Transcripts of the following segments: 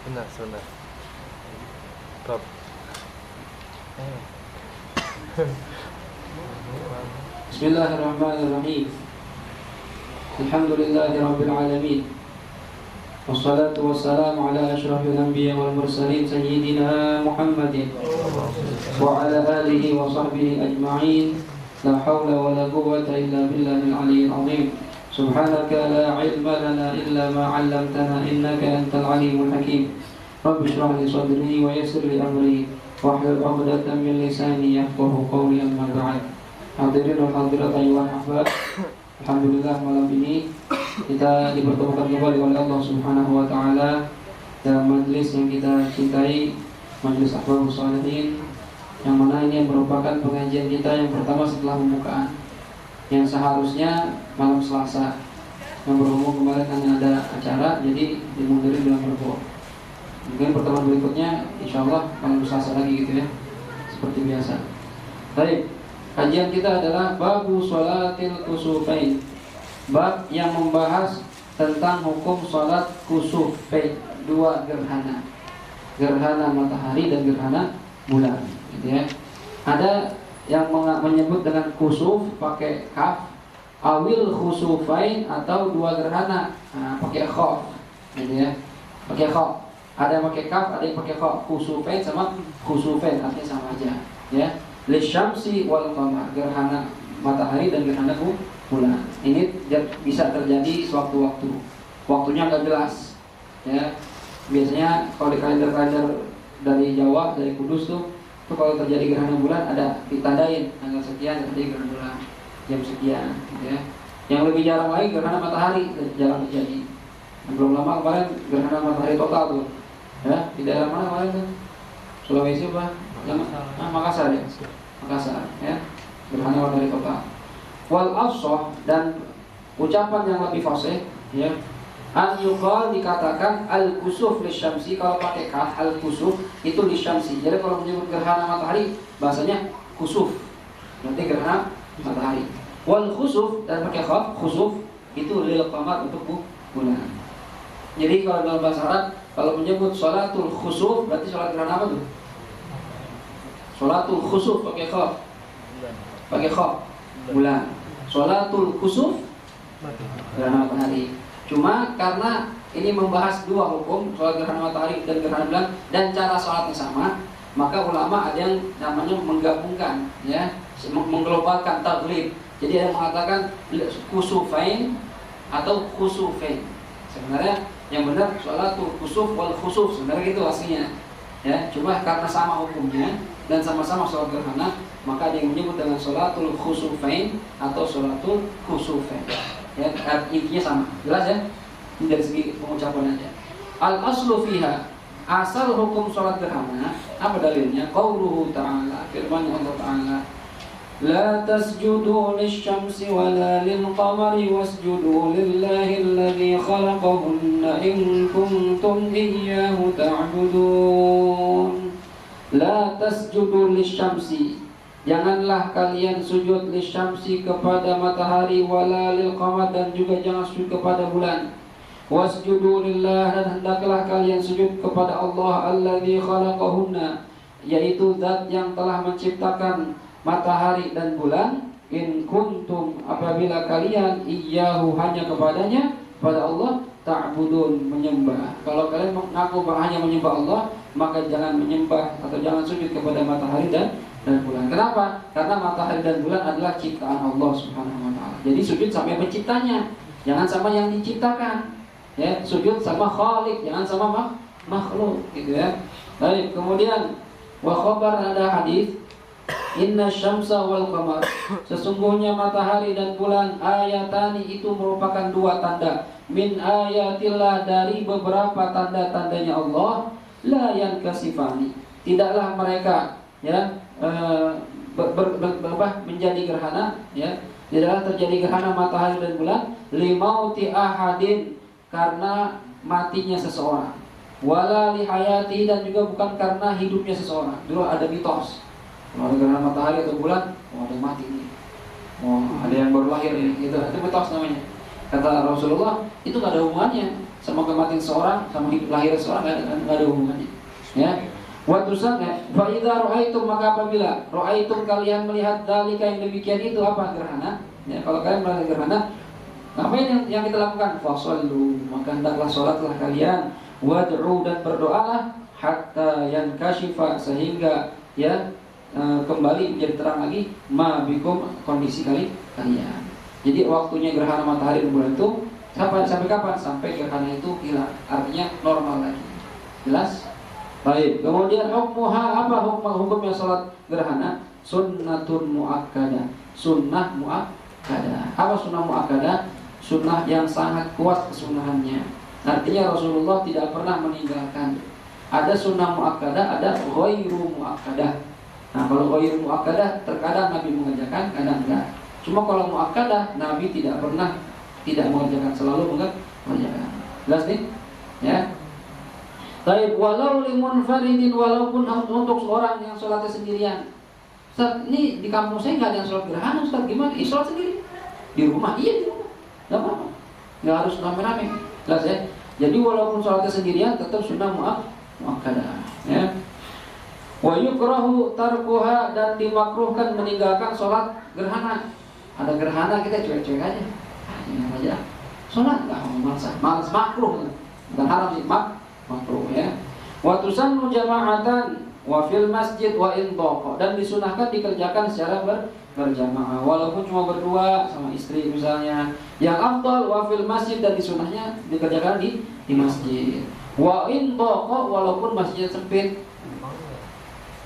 Benar, benar. Top. Bismillahirrahmanirrahim. Alhamdulillahirabbil alamin. Wassalatu wassalamu ala asyrafil anbiya wal mursalin sayyidina Muhammadin wa ala alihi wa sahbihi ajma'in. La haula wa la quwwata illa billahil aliyyil azim. Subhanaka la ilma lana illa ma 'allamtana innaka antal alimul hakim. Rabbi shrah li sadri wa yassir li amri wahlul 'uqdatam min lisani yafqahu qawli, amma ba'd. Hadirin wa hadirat ayyuhal ahbab, alhamdulillah malam ini kita dipertemukan kembali oleh Allah Subhanahu wa taala dalam majelis yang kita cintai, majelis Ahbabus Shalihin, yang mana ini merupakan pengajian kita yang pertama setelah pembukaan, yang seharusnya malam Selasa, yang berhubung kemarin hanya ada acara jadi dimundurin dalam Rebo. Mungkin pertemuan berikutnya insyaallah malam Selasa lagi gitu ya, seperti biasa. Baik, kajian kita adalah babu sholatil kusufain, bab yang membahas tentang hukum sholat kusufain, dua gerhana, gerhana matahari dan gerhana bulan, gitu ya. Ada yang menyebut dengan kusuf pakai kaf, awil kusufain atau dua gerhana pakai khof, gitu ya, pakai khof. Ada yang pakai kaf, ada yang pakai khof. Kusufain sama kusufain artinya sama aja, ya. Lisyamsi wal qamar, gerhana matahari dan gerhana bulan. Ini bisa terjadi sewaktu-waktu. Waktunya nggak jelas, ya. Biasanya kalau di kalender-kalender dari Jawa, dari Kudus tuh kalau terjadi gerhana bulan ada ditandain tanggal sekian terjadi gerhana bulan, jam sekian, ya. Yang lebih jarang lagi gerhana matahari jarang terjadi. Belum lama kemarin gerhana matahari total tuh, ya. Di daerah mana kemarin tuh? Sulawesi apa? Makassar ya. Makassar, ya. Gerhana matahari total. Wal afshah, dan ucapan yang lebih fasih, ya. An yuqal, dikatakan al kusuf lisyamsi, kalau pakai kaf al kusuf itu lisyamsi. Jadi kalau menyebut gerhana matahari bahasanya kusuf, berarti gerhana matahari. Wal khusuf, dan pakai khaf khusuf itu lil qamar, untuk bulan. Jadi kalau dalam bahasa Arab kalau menyebut sholatul khusuf berarti sholat gerhana apa tuh? Sholatul khusuf pakai khaf, pakai khaf bulan. Sholatul khusuf gerhana matahari. Cuma karena ini membahas dua hukum, sholat gerhana matahari dan gerhana bulan, dan cara sholatnya sama, maka ulama ada yang namanya menggabungkan, ya, mengglobalkan, taglib. Jadi ada yang mengatakan kusufain atau khusufain. Sebenarnya yang benar sholatul khusuf wal khusuf, sebenarnya itu aslinya, ya. Cuma karena sama hukumnya dan sama-sama sholat gerhana, maka ada yang menyebut dengan sholatul khusufain atau sholatul khusufain. Ya, intinya sama, jelas ya? Ini dari segi pengucapan aja. Al aslu fiha, asal hukum sholat gerhana, apa dalilnya? Qauluhu ta'ala, firman Allah Ta'ala, la tasjudu lisyamsi wala lilqamari wasjudu lillahi alladhi khalaqahunna in kuntum iyyahu ta'budun. La tasjudu lisyamsi, janganlah kalian sujud lisyamsi, kepada matahari, wala lilqamar, dan juga jangan sujud kepada bulan. Wasjudu lillah, dan hendaklah kalian sujud kepada Allah alladzi khalaqahunna, yaitu zat yang telah menciptakan matahari dan bulan. In kuntum, apabila kalian iyyahu, hanya kepadanya, pada Allah, ta'budun, menyembah. Kalau kalian mengaku hanya menyembah Allah, maka jangan menyembah atau jangan sujud kepada matahari dan bulan. Kenapa? Karena matahari dan bulan adalah ciptaan Allah Subhanahu wa taala. Jadi sujud sama penciptanya, jangan sama yang diciptakan. Ya, sujud sama Khalik, jangan sama makhluk, gitu ya. Baik, kemudian wa khabar, ada hadis, inna syamsa wal qamar, sesungguhnya matahari dan bulan, ayatani, itu merupakan dua tanda, min ayatillah, dari beberapa tanda-tandanya Allah, la yankasifani, tidaklah mereka, ya, menjadi gerhana, ya, tidaklah terjadi gerhana matahari dan bulan, limauti ahadin, karena matinya seseorang, wala lihayati, dan juga bukan karena hidupnya seseorang. Dulu ada mitos, kalau ada gerhana matahari atau bulan, ada yang mati nih, ada yang baru lahir ini, gitu. Itu mitos namanya. Kata Rasulullah, itu nggak ada hubungannya sama kematian seorang, sama hidup lahir seorang nggak ada hubungannya. Ya. Waktu sana, fa idza ra'aitum, maka apabila ra'aitum kalian melihat dalika yang demikian itu apa? Gerhana. Ya, kalau kalian melihat gerhana, apa yang kita lakukan? Fasallu, maka hendaklah sholatlah kalian, wad'u, dan berdoalah, hatta yankashifa, sehingga ya kembali menjadi terang lagi, ma bikum, kondisi kalian. Jadi waktunya gerhana matahari dan bulan itu sampai kapan? Sampai gerhana itu hilang, artinya normal lagi. Jelas? Baik. Kemudian hukmuha, apa hukumnya sholat gerhana? Sunnatun muakkadah. Sunnah muakkadah. Apa sunnah muakkadah? Sunnah yang sangat kuat kesunahannya. Artinya Rasulullah tidak pernah meninggalkan. Ada sunnah muakkadah, ada ghairu muakkadah. Nah, kalau ghairu muakkadah terkadang Nabi mengerjakan, kadang enggak. Cuma kalau muakkadah, Nabi tidak pernah tidak mengerjakan, selalu mengerjakan. Jelas nih? Ya. Baik, walau limunfaridin, walaupun untuk seorang yang sholatnya sendirian. Ustaz, ini di kampung saya nggak ada yang sholat gerhana, Ustaz, gimana? Sholat sendiri di rumah, iya di rumah, nggak apa-apa, nggak harus rame-rame. Jelas ya. Jadi walaupun sholatnya sendirian, tetap sunnah muakkadah. Ya. Wa yukrahu tarkuha, dan dimakruhkan meninggalkan sholat gerhana. Ada gerhana kita cuek-cuek aja, ingat aja. Sholat nggak malas, makruh, bukan haram sih, makruh ya. Wa tusannu jama'atan wa fil masjid wa in dhaqa, dan disunahkan dikerjakan secara berjamaah, walaupun cuma berdua sama istri misalnya. Yang afdal wa fil masjid, dan disunahnya dikerjakan di masjid. Wa in dhaqa, walaupun masjidnya sempit.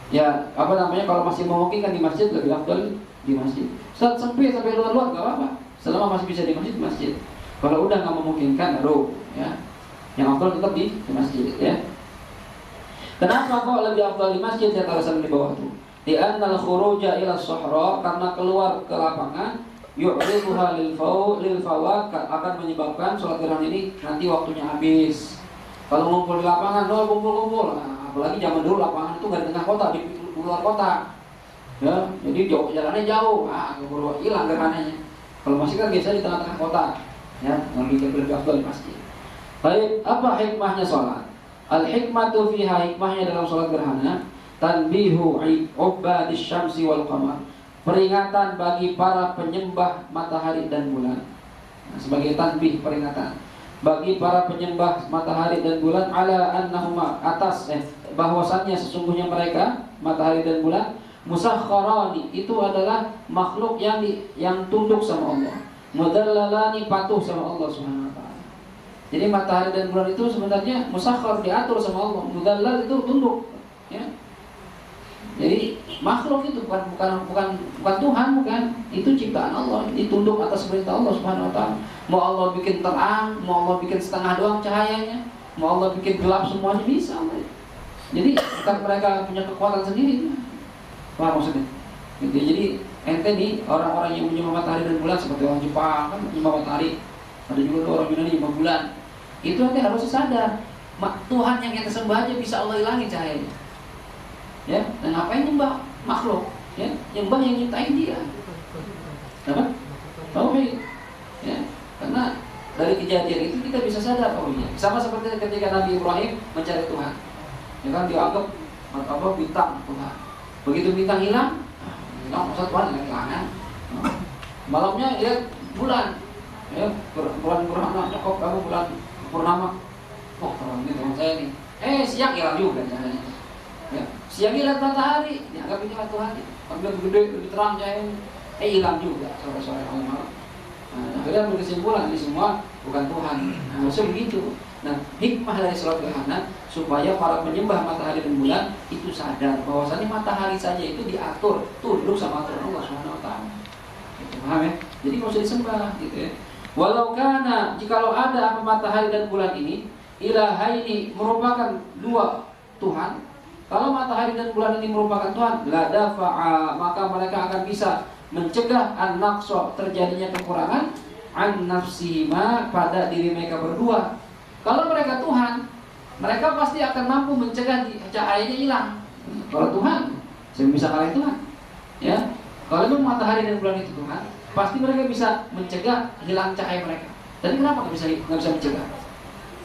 Ya, apa namanya, kalau masih memungkinkan di masjid lebih afdal di masjid. Saat sempit sampai luar-luar enggak apa-apa. Selama masih bisa di masjid. Kalau udah nggak memungkinkan, baru ya. Yang afdal tetap di masjid ya. Kenapa kok lebih afdal di masjid? Ya, alasan di bawah itu. Di annal khuruja ila sahra, karena keluar ke lapangan, yu'riduha lil fawat, akan menyebabkan sholat gerhana ini nanti waktunya habis. Kalau ngumpul di lapangan, kumpul-kumpul. Nah, apalagi zaman dulu lapangan itu nggak di tengah kota, di luar kota. Ya, jadi jalannya jauh, keburu hilang gerhananya. Kalau masih kan biasa di tengah-tengah kota, ya, lebih afdal di masjid. Baik, apa hikmahnya sholat? Al-hikmatu fiha, hikmahnya dalam sholat gerhana, tanbihu ubadis syamsi wal qamar, peringatan bagi para penyembah matahari dan bulan. Nah, sebagai tanbih, peringatan bagi para penyembah matahari dan bulan, ala annahuma, atas bahwasannya sesungguhnya mereka matahari dan bulan musakhkharani, itu adalah makhluk yang tunduk sama Allah, mudallalani, patuh sama Allah Subhanahu wa taala. Jadi matahari dan bulan itu sebenarnya musakhkhar, diatur sama Allah. Mudallal itu tunduk, ya. Jadi makhluk itu bukan Tuhan, bukan. Itu ciptaan Allah, ditunduk atas perintah Allah Subhanahu wa taala. Mau Allah bikin terang, mau Allah bikin setengah doang cahayanya, mau Allah bikin gelap, semuanya bisa. Jadi bukan mereka punya kekuatan sendiri. Paham maksudnya? Gitu. Jadi ente nih, orang-orang yang menyembah matahari dan bulan seperti orang Jepang kan menyembah matahari, ada juga orang Yunani menyembah bulan. Itu ente harus sadar, Tuhan yang ente sembah aja bisa Allah hilangin cahayanya. Ya, dan ngapain nyembah makhluk? Ya, nyembah yang nyiptain dia. Apa? Tauhid. Ya, karena dari kejadian itu kita bisa sadar, oh iya, sama seperti ketika Nabi Ibrahim mencari Tuhan. Ya kan, dianggap bintang Tuhan. Begitu bintang hilang, masa Tuhan hilang. Malamnya lihat bulan, ya, bulan purnama, kok kamu bulan purnama? Oh, terang ini teman saya nih. Siang hilang juga cahayanya. Ya, siang lihat matahari, dianggap ini Tuhan. Ambil gede, lebih terang cahayanya. Hilang juga sore-sore malam. Nah, akhirnya berkesimpulan ini semua bukan Tuhan. Nah, maksudnya begitu. Nah, hikmah dari sholat gerhana supaya para penyembah matahari dan bulan itu sadar bahwasanya matahari saja itu diatur, tunduk sama aturan Allah Subhanahu wa taala. Gitu, paham ya? Jadi enggak usah disembah gitu ya. Walau kana, jikalau ada apa matahari dan bulan ini, ilahaini, merupakan dua Tuhan. Kalau matahari dan bulan ini merupakan Tuhan, la dafa'a, maka mereka akan bisa mencegah an-naqsa, terjadinya kekurangan, an nafsihima, pada diri mereka berdua. Kalau mereka Tuhan, mereka pasti akan mampu mencegah cahayanya hilang. Kalau Tuhan, saya bisa kalahin Tuhan. Ya, kalau memang matahari dan bulan itu Tuhan, pasti mereka bisa mencegah hilang cahaya mereka. Dan kenapa nggak bisa mencegah?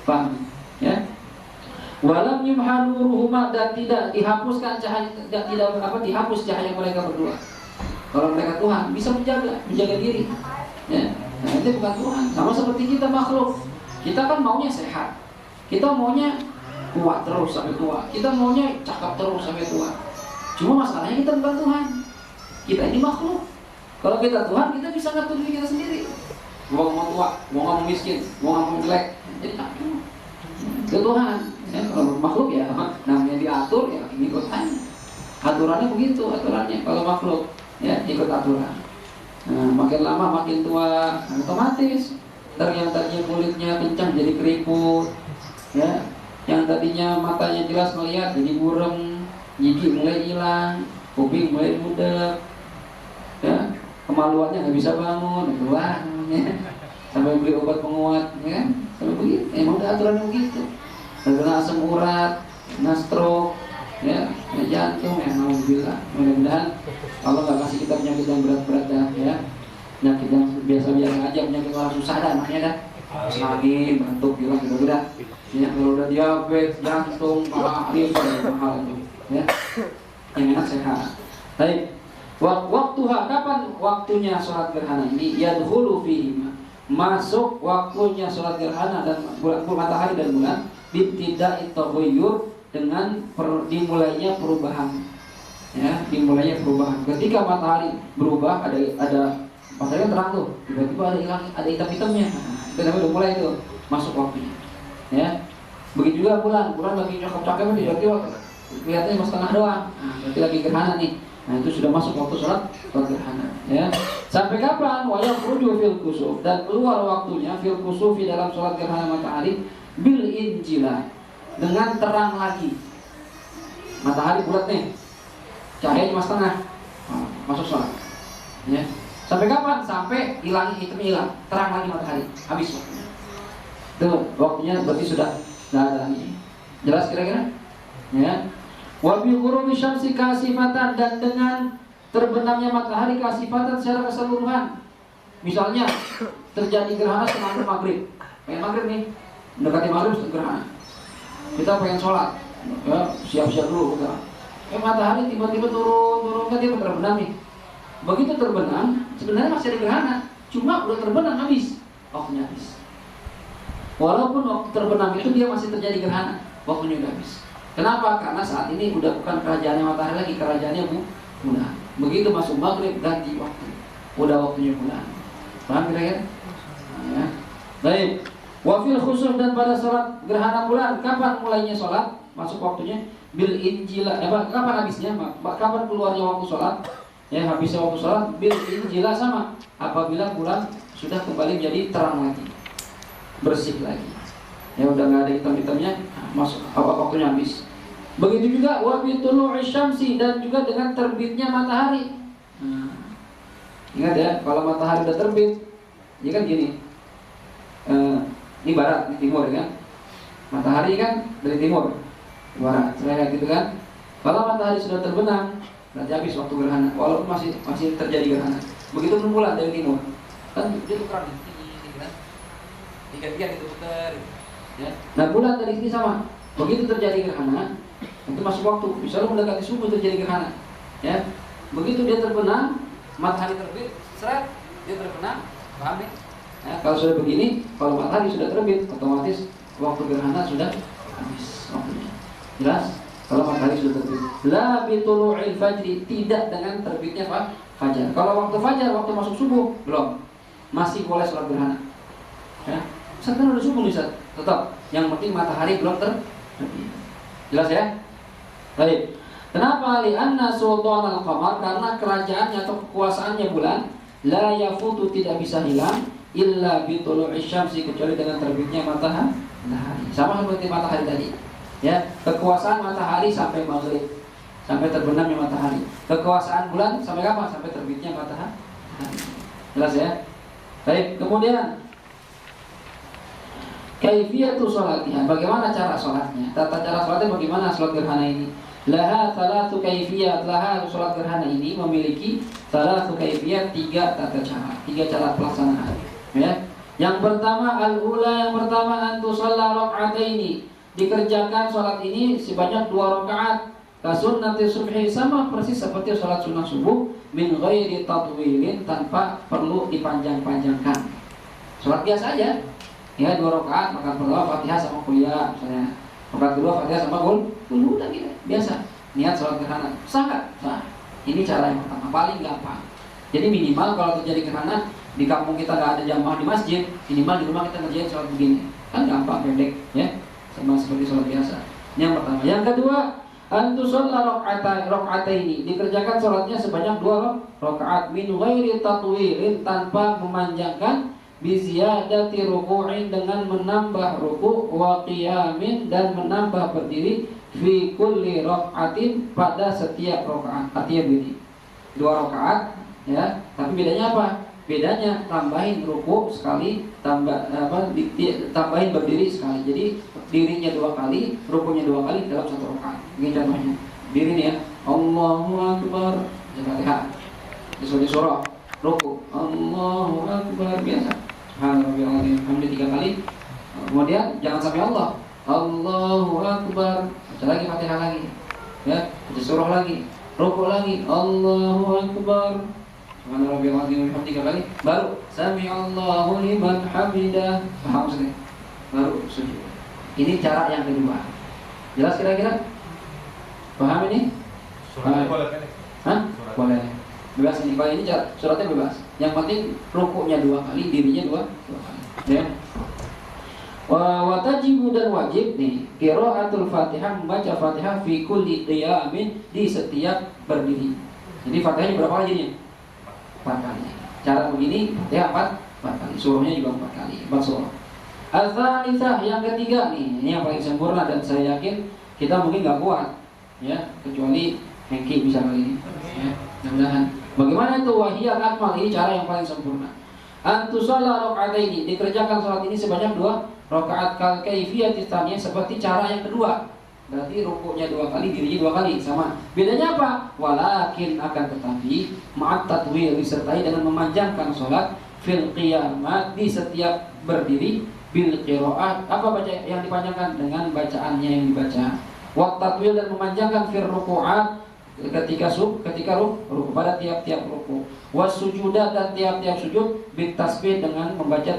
Paham? Ya. Walam yumha nuruhuma, dan tidak dihapuskan cahaya, tidak dihapus cahaya mereka berdua. Kalau mereka Tuhan bisa menjaga diri. Ya. Nah, itu bukan Tuhan. Sama seperti kita makhluk. Kita kan maunya sehat. Kita maunya kuat terus sampai tua. Kita maunya cakap terus sampai tua. Cuma masalahnya kita bukan Tuhan. Kita ini makhluk. Kalau kita Tuhan, kita bisa ngatur diri kita sendiri. Mau tua, mau miskin, mau jelek. Jadi itu Tuhan. Ya, kalau makhluk ya namanya diatur ya ikut aja. Aturannya begitu, aturannya kalau makhluk ya ikut aturan. Nah, makin lama makin tua otomatis yang tadinya kulitnya kencang jadi keriput, ya, yang tadinya matanya jelas melihat jadi burem, gigi mulai hilang, kuping mulai budek, ya, kemaluannya nggak bisa bangun, keluar, ya, sampai beli obat penguat, ya kan, sampai begitu. Emang ada aturannya begitu. Terkena asam urat, kena stroke, ya, jantung, ya, alhamdulillah. Mudah-mudahan Allah nggak kasih kita penyakit yang berat-berat dah, ya. Penyakit yang biasa-biasa aja, penyakit orang susah dah, makanya dah. Lagi batuk bilang gitu udah. Ya, kalau udah diabetes, jantung, liver, mahal itu, ya. Yang enak sehat. Baik. Waktuha, kapan waktunya sholat gerhana ini? Yadkhulu fihi, masuk waktunya sholat gerhana dan matahari dan bulan tidak taghayyur, dengan dimulainya perubahan, ya, dimulainya perubahan. Ketika matahari berubah, ada matahari terang tuh, tiba-tiba ada hitam-hitamnya, itu namanya udah mulai tuh masuk waktunya, ya. Begitu juga bulan lagi cakep-cakep nih, tiba-tiba kelihatannya mas tengah doang, berarti lagi gerhana nih. Nah, itu sudah masuk waktu sholat gerhana, ya. Sampai kapan? Wa yakhruju fil kusuf, dan keluar waktunya fil kusufi dalam sholat gerhana matahari bil injila, dengan terang lagi. Matahari bulat nih, cahayanya mas tengah, masuk sholat, ya. Sampai kapan? Sampai hitamnya hilang, terang lagi matahari, habis waktunya. Tuh, waktunya berarti sudah nggak ada lagi. Jelas kira-kira? Ya. Wa bi ghurubi syamsi kasifatan, dan dengan terbenamnya matahari kasifatan secara keseluruhan. Misalnya terjadi gerhana setengah maghrib, pengen maghrib nih, mendekati maghrib gerhana. Kita pengen sholat, ya, siap-siap dulu kita. Matahari tiba-tiba turun kan, dia terbenam nih. Begitu terbenam, sebenarnya masih ada gerhana, cuma udah terbenam habis, waktunya habis. Walaupun waktu terbenam itu dia masih terjadi gerhana, waktunya udah habis. Kenapa? Karena saat ini udah bukan kerajaannya matahari lagi, kerajaannya bulan. Begitu masuk maghrib ganti waktu, udah waktunya bulan. Paham kira-kira? Ya. Baik. Wafil khusus, dan pada sholat gerhana bulan, kapan mulainya sholat? Masuk waktunya bil injila. Kapan habisnya? Kapan keluarnya waktu sholat? Ya, habisnya waktu sholat bil injila, sama apabila bulan sudah kembali jadi terang lagi, bersih lagi. Ya, udah nggak ada hitam-hitamnya, masuk waktunya habis. Begitu juga wabi tulu'i syamsi, dan juga dengan terbitnya matahari. Ingat ya, kalau matahari udah terbit, ya kan gini. Ini barat, ini timur, ya kan? Matahari kan dari timur ke barat, kayak gitu kan? Kalau matahari sudah terbenam, berarti habis waktu gerhana. Walaupun masih terjadi gerhana. Begitu bermula dari timur, kan dia tukeran, gitu kan? Tiga-tiga gitu putar. Ya. Nah, bulan dari sini sama. Begitu terjadi gerhana, itu masuk waktu. Misalnya mendekati subuh terjadi gerhana, ya. Begitu dia terbenam, matahari terbit, seret, dia terbenam, paham ya? Ya, kalau sudah begini, kalau matahari sudah terbit, otomatis waktu gerhana sudah habis waktunya. Jelas? Kalau matahari sudah terbit. La bitulu'il fajri, tidak dengan terbitnya fajar. Kalau waktu fajar, waktu masuk subuh, belum. Masih boleh sholat gerhana. Ya. Ustaz, kan udah subuh nih, Ustaz. Tetap, yang penting matahari belum terbit. Jelas ya? Baik. Kenapa? Li'anna sultan al-qamar, karena kerajaannya atau kekuasaannya bulan la yafutu, tidak bisa hilang illa bitulu'i syamsi, kecuali dengan terbitnya matahari. Sama seperti matahari tadi. Ya, kekuasaan matahari sampai maghrib, sampai terbenamnya matahari. Kekuasaan bulan sampai kapan? Sampai terbitnya matahari. Jelas ya? Baik, kemudian kaifiyatu sholatiha, bagaimana cara sholatnya? Tata cara sholatnya bagaimana sholat gerhana ini? Laha thalathu kaifiyat, laha sholat gerhana ini memiliki thalathu kaifiyat, tiga tata cara, tiga cara pelaksanaan. Ya. Yang pertama al-ula, yang pertama antu shalla rakaataini, dikerjakan sholat ini sebanyak 2 rakaat. Kasunnati subhi, sama persis seperti sholat sunnah subuh, min ghairi tatwilin, tanpa perlu dipanjang-panjangkan. Sholat biasa aja, ya 2 rakaat, rakaat pertama Fatihah sama kuliah misalnya, rakaat kedua Fatihah sama dulu udah gitu, biasa. Niat sholat gerhana, sangat sah. Ini cara yang pertama, paling gampang. Jadi minimal kalau terjadi gerhana di kampung kita nggak ada jamaah di masjid, minimal di rumah kita ngerjain sholat begini, kan gampang, pendek, ya, sama seperti sholat biasa. Yang pertama. Yang kedua, antu sholat rakaataini, dikerjakan sholatnya sebanyak 2 rakaat, min ghairi tatwilin, tanpa memanjangkan, biziyadati ruku'in, dengan menambah ruku', wa qiyamin, dan menambah berdiri, fi kulli rakaatin, pada setiap rakaat. Artinya begini, 2 rakaat, ya, tapi bedanya apa? Bedanya tambahin ruku sekali, tambahin berdiri sekali. Jadi dirinya 2 kali, rukunya 2 kali dalam 1 rakaat. Ini contohnya. Diri nih ya, Allahu Akbar, Fatihah. Di surah ruku, Allahu Akbar, biasa. Subhanallah, hamdi 3 kali. Kemudian jangan sampai Allah, Allahu Akbar, baca lagi Fatihah lagi, ya, baca surah lagi, ruku lagi, Allahu Akbar, Subhanallah, 3 kali, baru Sami'allahu liman hamidah. Paham maksudnya? Baru sujud. Ini cara yang kedua. Jelas kira-kira? Paham ini? Suratnya boleh kan? Hah? Boleh. Bebas ini. Kalau ini suratnya bebas. Yang penting rukuknya 2 kali, dirinya 2 kali. Ya. Wa tajibu, dan wajib nih qiraatul Fatihah, membaca Fatihah fi kulli qiyamin, di setiap berdiri. Jadi Fatihahnya berapa kali jadinya? 4 kali. Cara begini ya 4 kali. Surahnya juga 4 kali. 4 surah. Al-Thalithah, yang ketiga nih, ini yang paling sempurna dan saya yakin kita mungkin nggak kuat, ya, kecuali Hengki bisa kali ini. Ya, mudah-mudahan. Bagaimana itu? Wahiyal akmal, ini cara yang paling sempurna. Antu shalla rakaataini, dikerjakan sholat ini sebanyak 2 rakaat, kal kaifiyati tsaniyah, seperti cara yang kedua. Berarti rukuknya 2 kali, dirinya 2 kali, sama. Bedanya apa? Walakin, akan tetapi, ma'at tatwil, disertai dengan memanjangkan sholat, fil qiyamat, di setiap berdiri, bil qiraat, apa baca yang dipanjangkan? Dengan bacaannya yang dibaca. Wa tatwil, dan memanjangkan fil ruku'at, ketika ruku, pada tiap-tiap ruku. Was sujudat, dan tiap-tiap sujud, bit tasbih, dengan membaca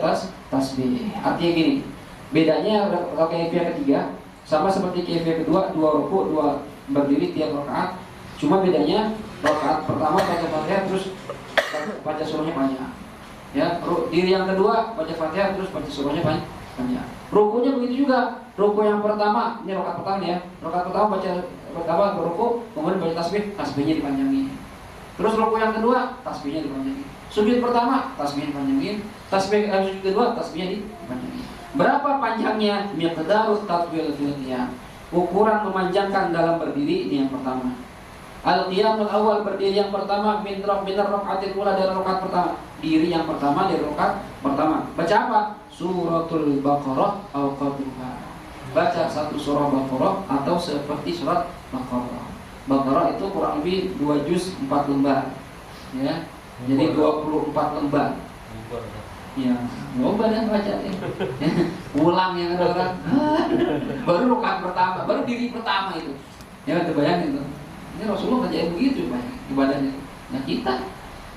tasbih. Artinya gini, bedanya kaifiyah ketiga sama seperti kaifiyah kedua, 2 ruku, 2 berdiri tiap rakaat. Cuma bedanya rakaat pertama baca Fatihah terus baca surahnya panjang. Ya, diri yang kedua baca Fatihah terus baca surahnya panjang. Rukunya begitu juga. Ruku yang pertama, ini rakaat pertama ya. Rakaat pertama ruku, kemudian baca tasbihnya dipanjangin. Terus ruku yang kedua, tasbihnya dipanjangin. Sujud pertama, tasbihnya dipanjangin. Sujud kedua, tasbihnya dipanjangin. Berapa panjangnya? Miqdarut tatwil fil qiyam. Ukuran memanjangkan dalam berdiri, ini yang pertama. Al-qiyamul awal, berdiri yang pertama, min rakaatil ula, dari rakaat pertama. Diri yang pertama dari rakaat pertama. Baca apa? Suratul Baqarah atau qadruha. Baca 1 surah Baqarah atau seperti surat Baqarah. Baqarah itu kurang lebih 2 juz 4 lembar. Ya. Jadi 24 lembar. Ya, coba dan baca ya. Ulang yang ada orang. Baru rakaat pertama, baru diri pertama itu. Ya, terbayangin tuh. Ini Rasulullah kerjain begitu ibadahnya. Nah kita,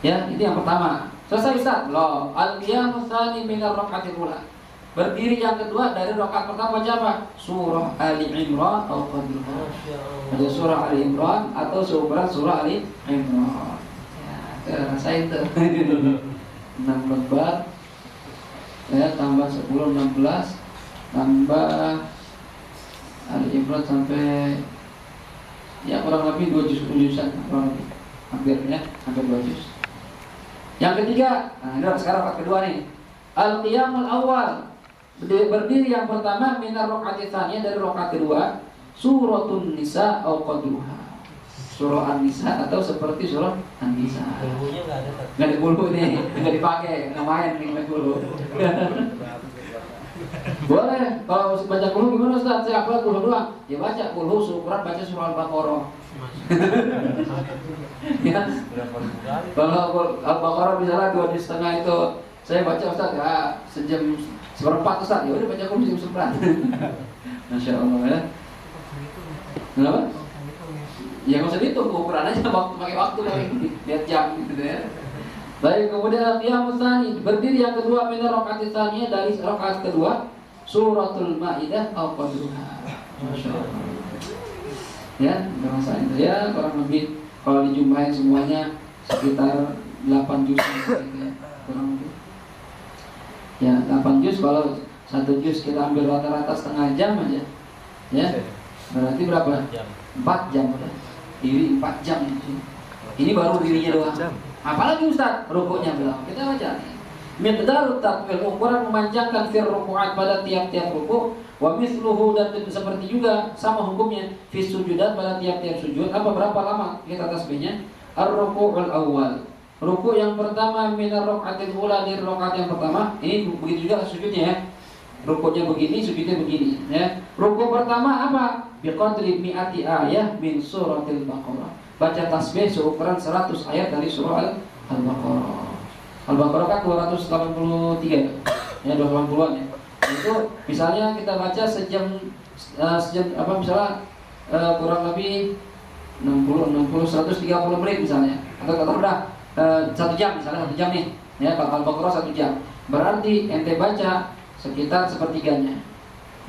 ya, itu yang pertama. Selesai Ustaz? Belum. Al-qiyamus tsani min ar-rak'atil ula. Berdiri yang kedua dari rakaat pertama baca apa? Surah Ali Imran atau qadruha. Baca surah Ali Imran atau surah Ali Imran. Ya, rasain tuh. 6 lembar. Ya, tambah 10, 16, tambah Ali Imran sampai ya kurang lebih 2 juzusan, kurang lebih hampir 2 juz. Yang ketiga, nah ini sekarang rakaat kedua nih. Al-qiyamul awal, berdiri yang pertama, minar rakaat tsaniyah, dari rakaat kedua, suratun nisa atau qadruha. Surah An-Nisa atau seperti surah An-Nisa. Bulunya nggak ada. Nggak ada bulu nih, nggak dipakai, nggak main nih nggak bulu. Boleh, kalau baca bulu gimana Ustaz? Saya hafal bulu doang. Ya baca bulu, syukuran baca surah Al-Baqarah. Ya. Kalau Al-Baqarah misalnya 2,5 itu Saya baca Ustaz ya sejam seperempat Ustaz, ya udah baca Qul jam seperempat. Masya Allah ya. Kenapa? Ya nggak usah dihitung, ukuran aja waktu, pakai waktu pakai lihat jam gitu ya. Baik, kemudian qiyamus tsani, berdiri yang kedua min rakaat tsaniyah, dari rakaat kedua suratul Maidah au qadruha. Masyaallah. Ya, bahasa itu ya kurang lebih kalau dijumlahin semuanya sekitar 8 juz gitu ya, kurang lebih. Ya, 8 juz, kalau 1 juz kita ambil rata-rata setengah jam aja. Ya. Berarti berapa? 4 jam udah. Diri 4 jam itu. Ini baru dirinya doang. Apalagi Ustaz, rukuknya bilang. Kita baca nih. Miqdarut tatwil, ukuran memanjangkan fir ruku'at pada tiap-tiap rukuk, wa mithluhu, dan seperti juga sama hukumnya fi sujudat pada tiap-tiap sujud. Apa berapa lama kita tasbihnya? Ar-ruku'ul awal. Rukuk yang pertama minar rakaatil ula, dari rakaat yang pertama. Ini begitu juga sujudnya ya. Rukuknya begini, sujudnya begini ya. Rukuk pertama apa? Biqadri mi'ati ayah min suratil Baqarah. Baca tasbih seukuran 100 ayat dari surah Al-Baqarah. Al-Baqarah kan 283 ya, 280-an ya. Itu misalnya kita baca sejam apa misalnya kurang lebih 130 menit misalnya. Atau udah 1 jam misalnya, 1 jam nih. Ya, kalau Al-Baqarah 1 jam. Berarti ente baca sekitar sepertiganya.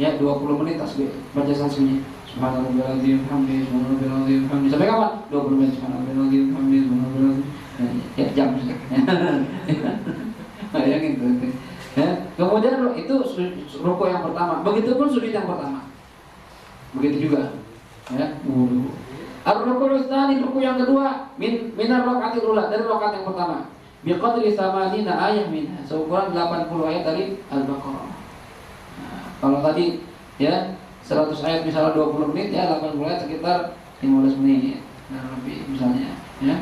Ya, 20 menit tasbih, baca tasbihnya. Subhanallahil hamdi, subhanallahil hamdi. Sampai kapan? 20 menit. Subhanallahil hamdi, subhanallahil hamdi. Ya, jam. Ya gitu. Ya. Kemudian itu rukuk yang pertama. Begitupun sujud yang pertama. Begitu juga. Ya, ar-rukul tsani, rukuk yang kedua minar rakaatil ula, dari rakaat yang pertama. Biqadri tsamanina ayah minha, seukuran 80 ayat dari Al-Baqarah. Nah, kalau tadi ya 100 ayat misalnya 20 menit ya, 80 ayat sekitar 15 menit. Nah, lebih misalnya ya.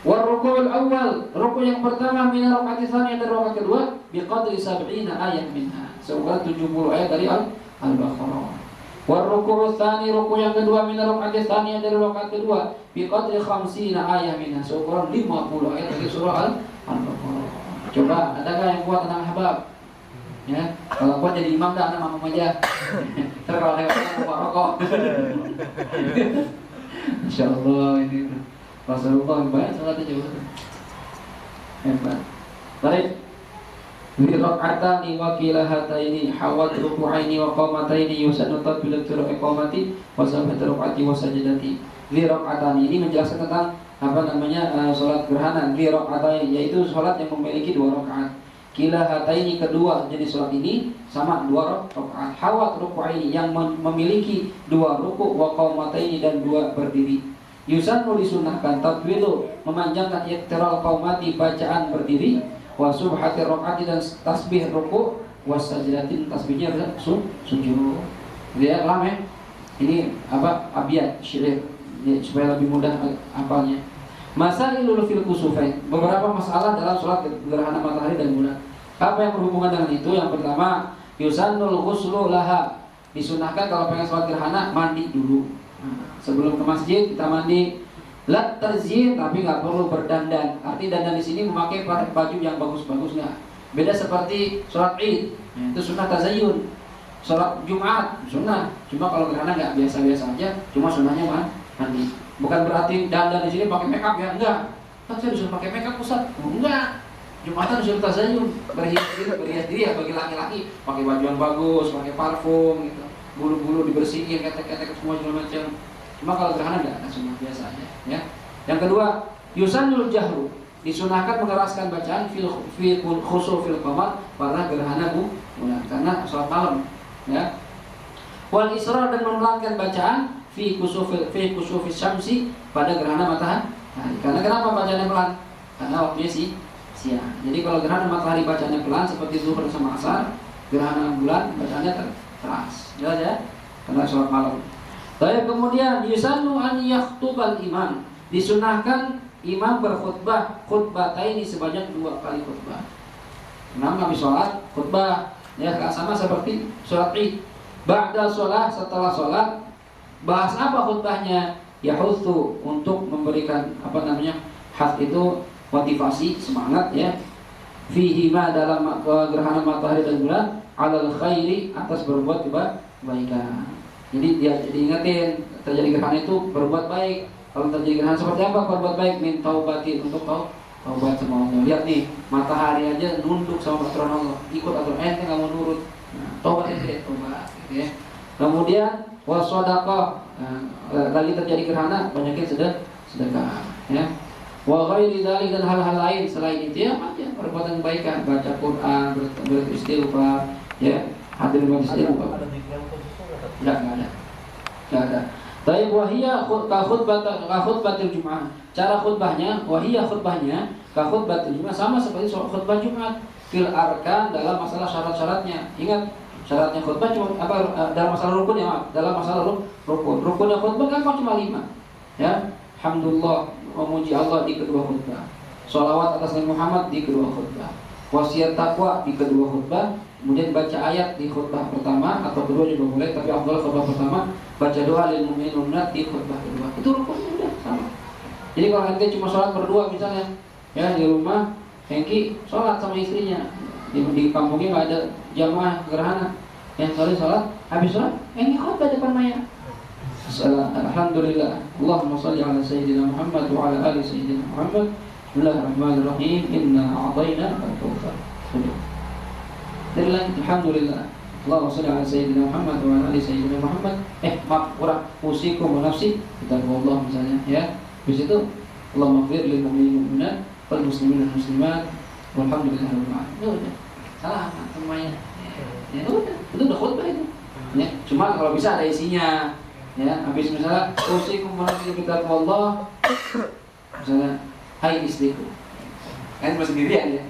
Wa rukul awal, rukuk yang pertama minar rakaat tsani, dari rakaat kedua biqadri 70 ayat minha, seukuran 70 ayat dari Al-Baqarah. Wa rukuk tsani, rukuk yang kedua minar rakaat tsani, dari rakaat kedua biqadri 50 ayat minha, seukuran 50 ayat dari surah Al-Baqarah. Coba adakah yang kuat anak ahbab? Ya, kalau kuat jadi imam dah, anak mamam aja. Terus kalau lewatnya mau rokok. Insyaallah ini Rasulullah yang banyak salatnya juga. Hebat. Baik. Bi rak'atani wa kilahataini hawat ruku'aini wa qamataini yusannu tatbil iqamati wa sabat rak'ati wa sajdati. Bi rak'atani, ini menjelaskan tentang apa namanya salat gerhana. Bi rak'ataini, yaitu salat yang memiliki 2 rakaat. Kilahataini, kedua jadi salat ini sama 2 rakaat. Hawat ruku'aini, yang memiliki 2 rukuk, wa qamataini, dan 2 berdiri. Yusannu, disunahkan, tatwilu, memanjangkan iqtiral qaumati, bacaan berdiri, wa subhatir rakaati, dan tasbih rukuk, wa sajdatin, tasbihnya adalah sujud. Dia lama ya. Ini apa? Abiyat syair ya, supaya lebih mudah hafalnya. Masailul fil kusufain, beberapa masalah dalam salat gerhana matahari dan bulan. Apa yang berhubungan dengan itu? Yang pertama, yusannul ghuslu laha, disunahkan kalau pengen salat gerhana mandi dulu. Sebelum ke masjid kita mandi. La tarzin, tapi nggak perlu berdandan. Arti dandan di sini memakai baju yang bagus-bagus nggak. Beda seperti sholat Id, itu sunnah tazayyun. Sholat Jumat sunnah. Cuma kalau gerhana nggak, biasa-biasa aja. Cuma sunnahnya mandi. Bukan berarti dandan di sini pakai makeup ya, enggak. Kan saya disuruh pakai makeup Ustaz. Enggak. Jumatan disuruh tazayyun, berhias diri ya bagi laki-laki, pakai baju yang bagus, pakai parfum gitu. Bulu-bulu dibersihin, ketek-ketek semua segala macam. Cuma kalau gerhana enggak, semua biasa aja ya. Yang kedua, yusannul jahru, disunahkan mengeraskan bacaan fil khusu fil qamar, pada gerhana bulan, karena salat malam ya. Wal israr, dan memelankan bacaan fi kusufis syamsi, pada gerhana matahari. Karena kenapa bacanya pelan? Karena waktunya siang. Jadi kalau gerhana matahari bacanya pelan seperti zuhur sama asar, gerhana bulan bacanya keras. Jelas ya? Karena sholat malam. Baik, kemudian yusannu an yakhtubal imam, disunahkan imam berkhutbah khutbataini, sebanyak 2 kali khutbah. Imam habis sholat khutbah ya, sama seperti sholat Id. Ba'da sholat, setelah sholat, bahas apa khutbahnya? Yahutsu, untuk memberikan apa namanya, hal itu motivasi, semangat ya. fihi ma dalam gerhana matahari dan bulan alal khairi atas berbuat kebaikan. Jadi dia diingetin terjadi gerhana itu berbuat baik. Kalau terjadi gerhana seperti apa berbuat baik? Min taubati untuk taubat sama Allah. Lihat nih matahari aja nunduk sama peraturan Allah, ikut aturan ente nggak mau nurut. Nah, taubat itu taubat. Gitu ya. Kemudian wasodaqah. Lagi terjadi gerhana banyakin sedekah. Ya. Wa ghairi dzalik dan hal-hal lain selain itu ya perbuatan kebaikan, baca Quran, beristighfar, ya, hadir majlis ilmu. Enggak ada. Enggak ada. Tapi wahiyya khutbatul Jumat. Cara khutbahnya, wahiyya khutbahnya ka khutbatul Jumat sama seperti khutbah Jumat. Fil arkan dalam masalah syarat-syaratnya. Ingat, syaratnya khutbah cuma apa dalam masalah rukun ya, dalam masalah rukun. Rukunnya khutbah kan cuma 5. Ya. Alhamdulillah, memuji Allah di kedua khutbah. Sholawat atas Nabi Muhammad di kedua khutbah. Wasiat takwa di kedua khutbah. Kemudian baca ayat di khutbah pertama atau kedua juga boleh, tapi afdal khutbah pertama. Baca doa lil mu'minin wal di khutbah kedua. Itu rukunnya udah sama. Jadi kalau ente cuma sholat berdua misalnya, ya di rumah, Hengki sholat sama istrinya. Di kampungnya nggak ada jamaah gerhana. Yang sholat, habis sholat, Hengki khutbah depan mayat. Alhamdulillah. Allahumma salli ala sayyidina Muhammad wa ala ali sayyidina Muhammad. Bismillahirrahmanirrahim. Inna a'tayna al-kautsar. Alhamdulillah. Allahumma salli ala sayyidina Muhammad wa ala ali sayyidina Muhammad. Maaf, kurang usikum wa nafsi. Kita Allah misalnya ya. Di situ Allahumma ighfir lil mu'minin wal mu'minat wal muslimin wal muslimat walhamdulillahirabbil alamin. Udah. Salah semuanya. Ya udah, itu udah khutbah itu. Ya, cuma kalau bisa ada isinya. Ya, habis misalnya usikum menafsi kita Allah, misalnya hai istriku, kan masih sendirian ya,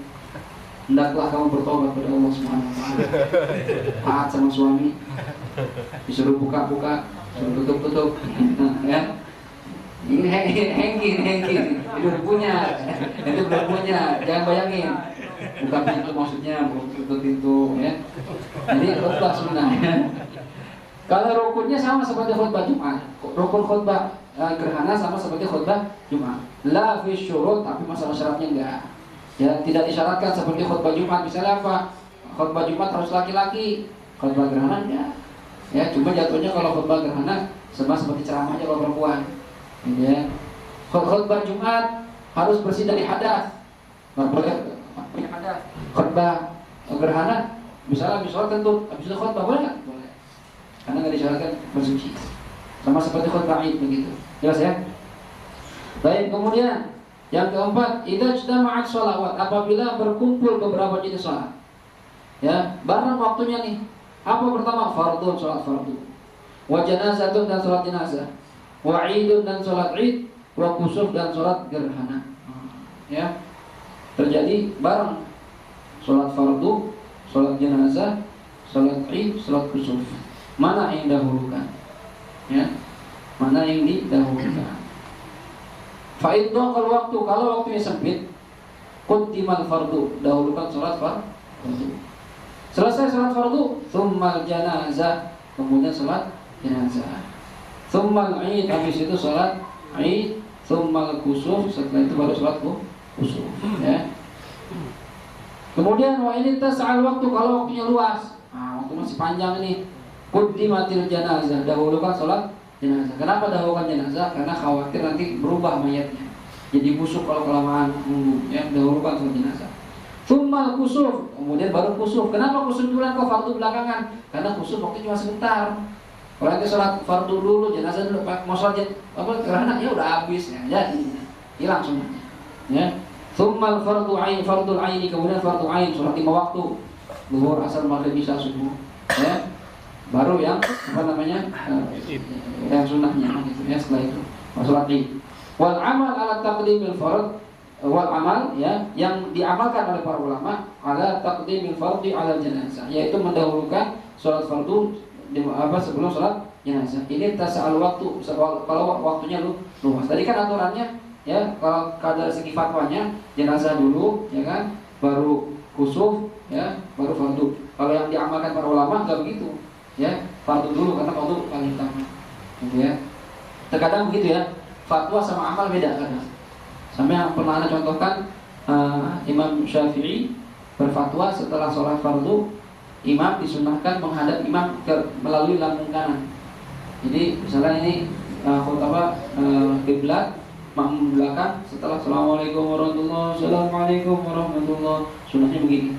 hendaklah kamu bertobat kepada Allah Subhanahu Wa Taala, taat sama suami, disuruh buka-buka, disuruh tutup-tutup, ya, ini hengki, itu udah punya, jangan bayangin, bukan pintu maksudnya, bukan pintu, ya, jadi khutbah sebenarnya. Kalau rukunnya sama seperti khutbah Jumat. Rukun khutbah gerhana sama seperti khutbah Jumat. La fi syurut, tapi masalah syaratnya enggak. Ya, tidak disyaratkan seperti khutbah Jumat. Misalnya apa? Khutbah Jumat harus laki-laki, khutbah gerhana enggak. Ya, cuma jatuhnya kalau khutbah gerhana sama seperti ceramah aja kalau perempuan. Ya. Khutbah Jumat harus bersih dari hadas. Enggak boleh punya hadas. Khutbah gerhana misalnya tentu habis itu khutbah boleh enggak? Karena nggak disyaratkan bersuci. Sama seperti khutbah Id begitu. Jelas ya? Baik, kemudian yang keempat, idza ijtama'at sholawat, apabila berkumpul beberapa jenis salat. Ya, bareng waktunya nih. Apa pertama? Fardhu, salat fardu. Wa janazatun dan salat jenazah. Wa idun dan salat Id, wa kusuf dan salat gerhana. Ya. Terjadi bareng salat fardu, salat jenazah, salat Id, salat kusuf. Mana yang dahulukan? Ya, mana yang didahulukan? Fa'idho kalau waktunya sempit, quddimal fardu, dahulukan salat fardu. Selesai salat fardu, tsummal janazah, kemudian salat jenazah. Tsummal Id, habis itu salat Id, tsummal kusuf, setelah itu baru salat kusuf. Ya. Kemudian wa ini tas'al waktu, kalau waktunya luas. Nah, waktu masih panjang ini. Quddimatil janazah, dahulukan sholat jenazah. Kenapa dahulukan jenazah? Karena khawatir nanti berubah mayatnya, jadi busuk kalau kelamaan nunggu. Ya, dahulukan sholat jenazah. Tsummal kusuf, kemudian baru kusuf. Kenapa kusuf duluan kok fardu belakangan? Karena kusuf waktu cuma sebentar. Kalau nanti sholat fardu dulu, jenazah dulu, mau sholat gerhana ya udah habis ya, jadi hilang semuanya. Ya. Tsummal fardul aini, kemudian fardu ain, sholat 5 waktu, zuhur, asar, maghrib, isya, subuh. Ya. Baru yang yang sunnahnya gitu ya, setelah itu sholat Id. Wal amal ala taqdimil fard, wal amal ya yang diamalkan oleh para ulama ala taqdimil fardhi ala janazah, yaitu mendahulukan sholat fardu sebelum sholat jenazah. Ini tasal waktu, kalau waktunya luas. Tadi kan aturannya ya, kalau kadar segi fatwanya jenazah dulu ya kan, baru kusuf ya, baru fardu. Kalau yang diamalkan para ulama enggak begitu. Ya, fardu dulu karena fardu paling utama. Gitu ya. Terkadang begitu ya. Fatwa sama amal beda kadang. Sampai yang pernah Anda contohkan Imam Syafi'i berfatwa setelah sholat fardu, imam disunahkan menghadap imam melalui lambung kanan. Jadi misalnya ini khutbah kiblat, makmum belakang setelah assalamualaikum warahmatullahi wabarakatuh, assalamualaikum warahmatullahi wabarakatuh, sunahnya begini,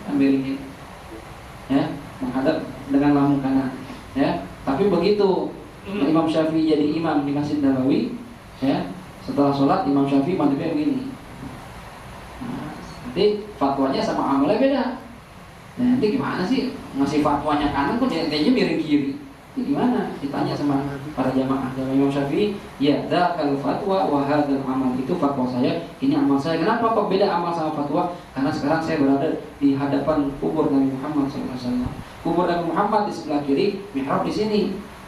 ambil ini, ya, menghadap dengan lambung kanan, ya. Tapi begitu Imam Syafi'i jadi imam di Masjid Nabawi, ya, setelah sholat Imam Syafi'i madhabnya begini. Nah, nanti fatwanya sama amalnya beda. Nah, nanti gimana sih ngasih fatwanya kanan kok jadinya miring kiri? Itu gimana? Ditanya sama para jamaah. Sama Imam Syafi'i, ya, dzakal fatwa wa hadzal amal. Itu fatwa saya, ini amal saya. Kenapa kok beda amal sama fatwa? Karena sekarang saya berada di hadapan kubur Nabi Muhammad SAW. Kubur Nabi Muhammad di sebelah kiri, mihrab di sini.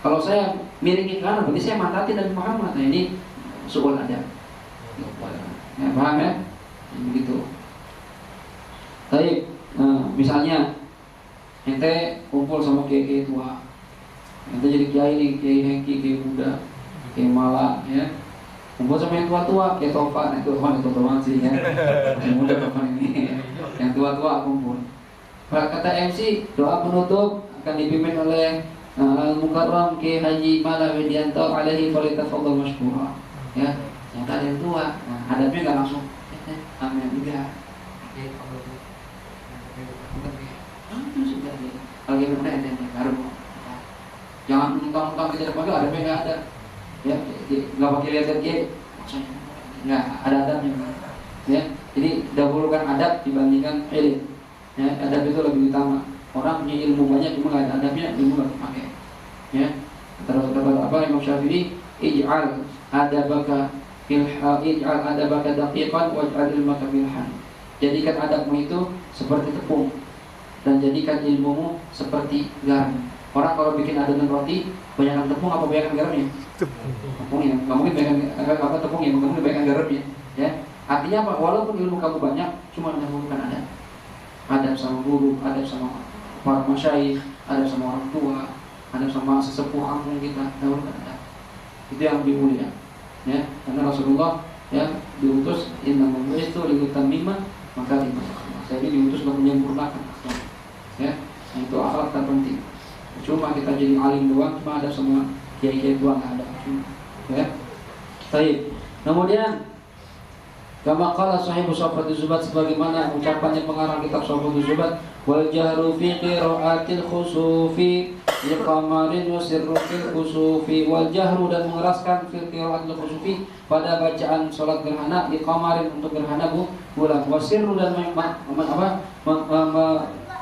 Kalau saya miring ke kanan, berarti saya mantati Nabi Muhammad. Nah, ini su'ul adab. Ya, paham ya? Begitu. Baik, misalnya ente kumpul sama kiai tua, ente jadi kiai nih, kiai Hengki, kiai Buddha, kiai Mala, ya, kumpul sama yang tua-tua, kiai Topan, itu tua sih ya, yang muda Topan ini, yang tua-tua kumpul. Kata MC, doa penutup akan dipimpin oleh Al-Mukarram Kiai Haji Mala Widianto alaihi falyatafaddal mashkura. Ya, yang tadi yang tua, nah, hadapnya nggak langsung, amin juga. Kalau gimana ente baru, jangan mentang-mentang kita dipanggil hadapnya nggak ada, ya, nggak pakai lihat dia, maksudnya nggak ada adabnya, ya. Jadi dahulukan adab dibandingkan ilmu, ya. Adab itu lebih utama. Orang punya ilmu banyak cuma nggak ada adabnya, ilmu nggak dipakai, ya. Terus apa Imam Syafi'i, ij'al adabaka daqiqan waj'al ilmaka milhan. Jadikan adabmu itu seperti tepung dan jadikan ilmumu seperti garam. Orang kalau bikin adonan roti, banyakkan tepung apa banyakkan garamnya? Tepungnya. Nggak mungkin banyakkan tepungnya, nggak mungkin banyakkan garamnya, ya. Artinya apa? Walaupun ilmu kamu banyak, cuma mendahulukan adab. Adab sama guru, adab sama para masyayikh, adab sama orang tua, adab sama sesepuh kampung kita, dahulukan adab. Itu yang lebih mulia, ya. Karena Rasulullah, ya, diutus innamal bu'itsu liyutammima makarim al-akhlaq. Saya ini diutus untuk menyempurnakan akhlak, ya. Nah, itu akhlak terpenting. Cuma kita jadi alim doang, cuma ada semua kiai-kiai doang nggak ada, cuma, ya. Baik. Kemudian kama qala sahibu Shafratul Zubat, sebagaimana ucapannya pengarang kitab Shafratul Zubat, wal jahru fi qiraatil khusufi liqamarin wa sirru fil khusufi. Wal jahru, dan mengeraskan fil qiraatil khusufi pada bacaan salat gerhana, liqamarin untuk gerhana bulan, wa sirru, dan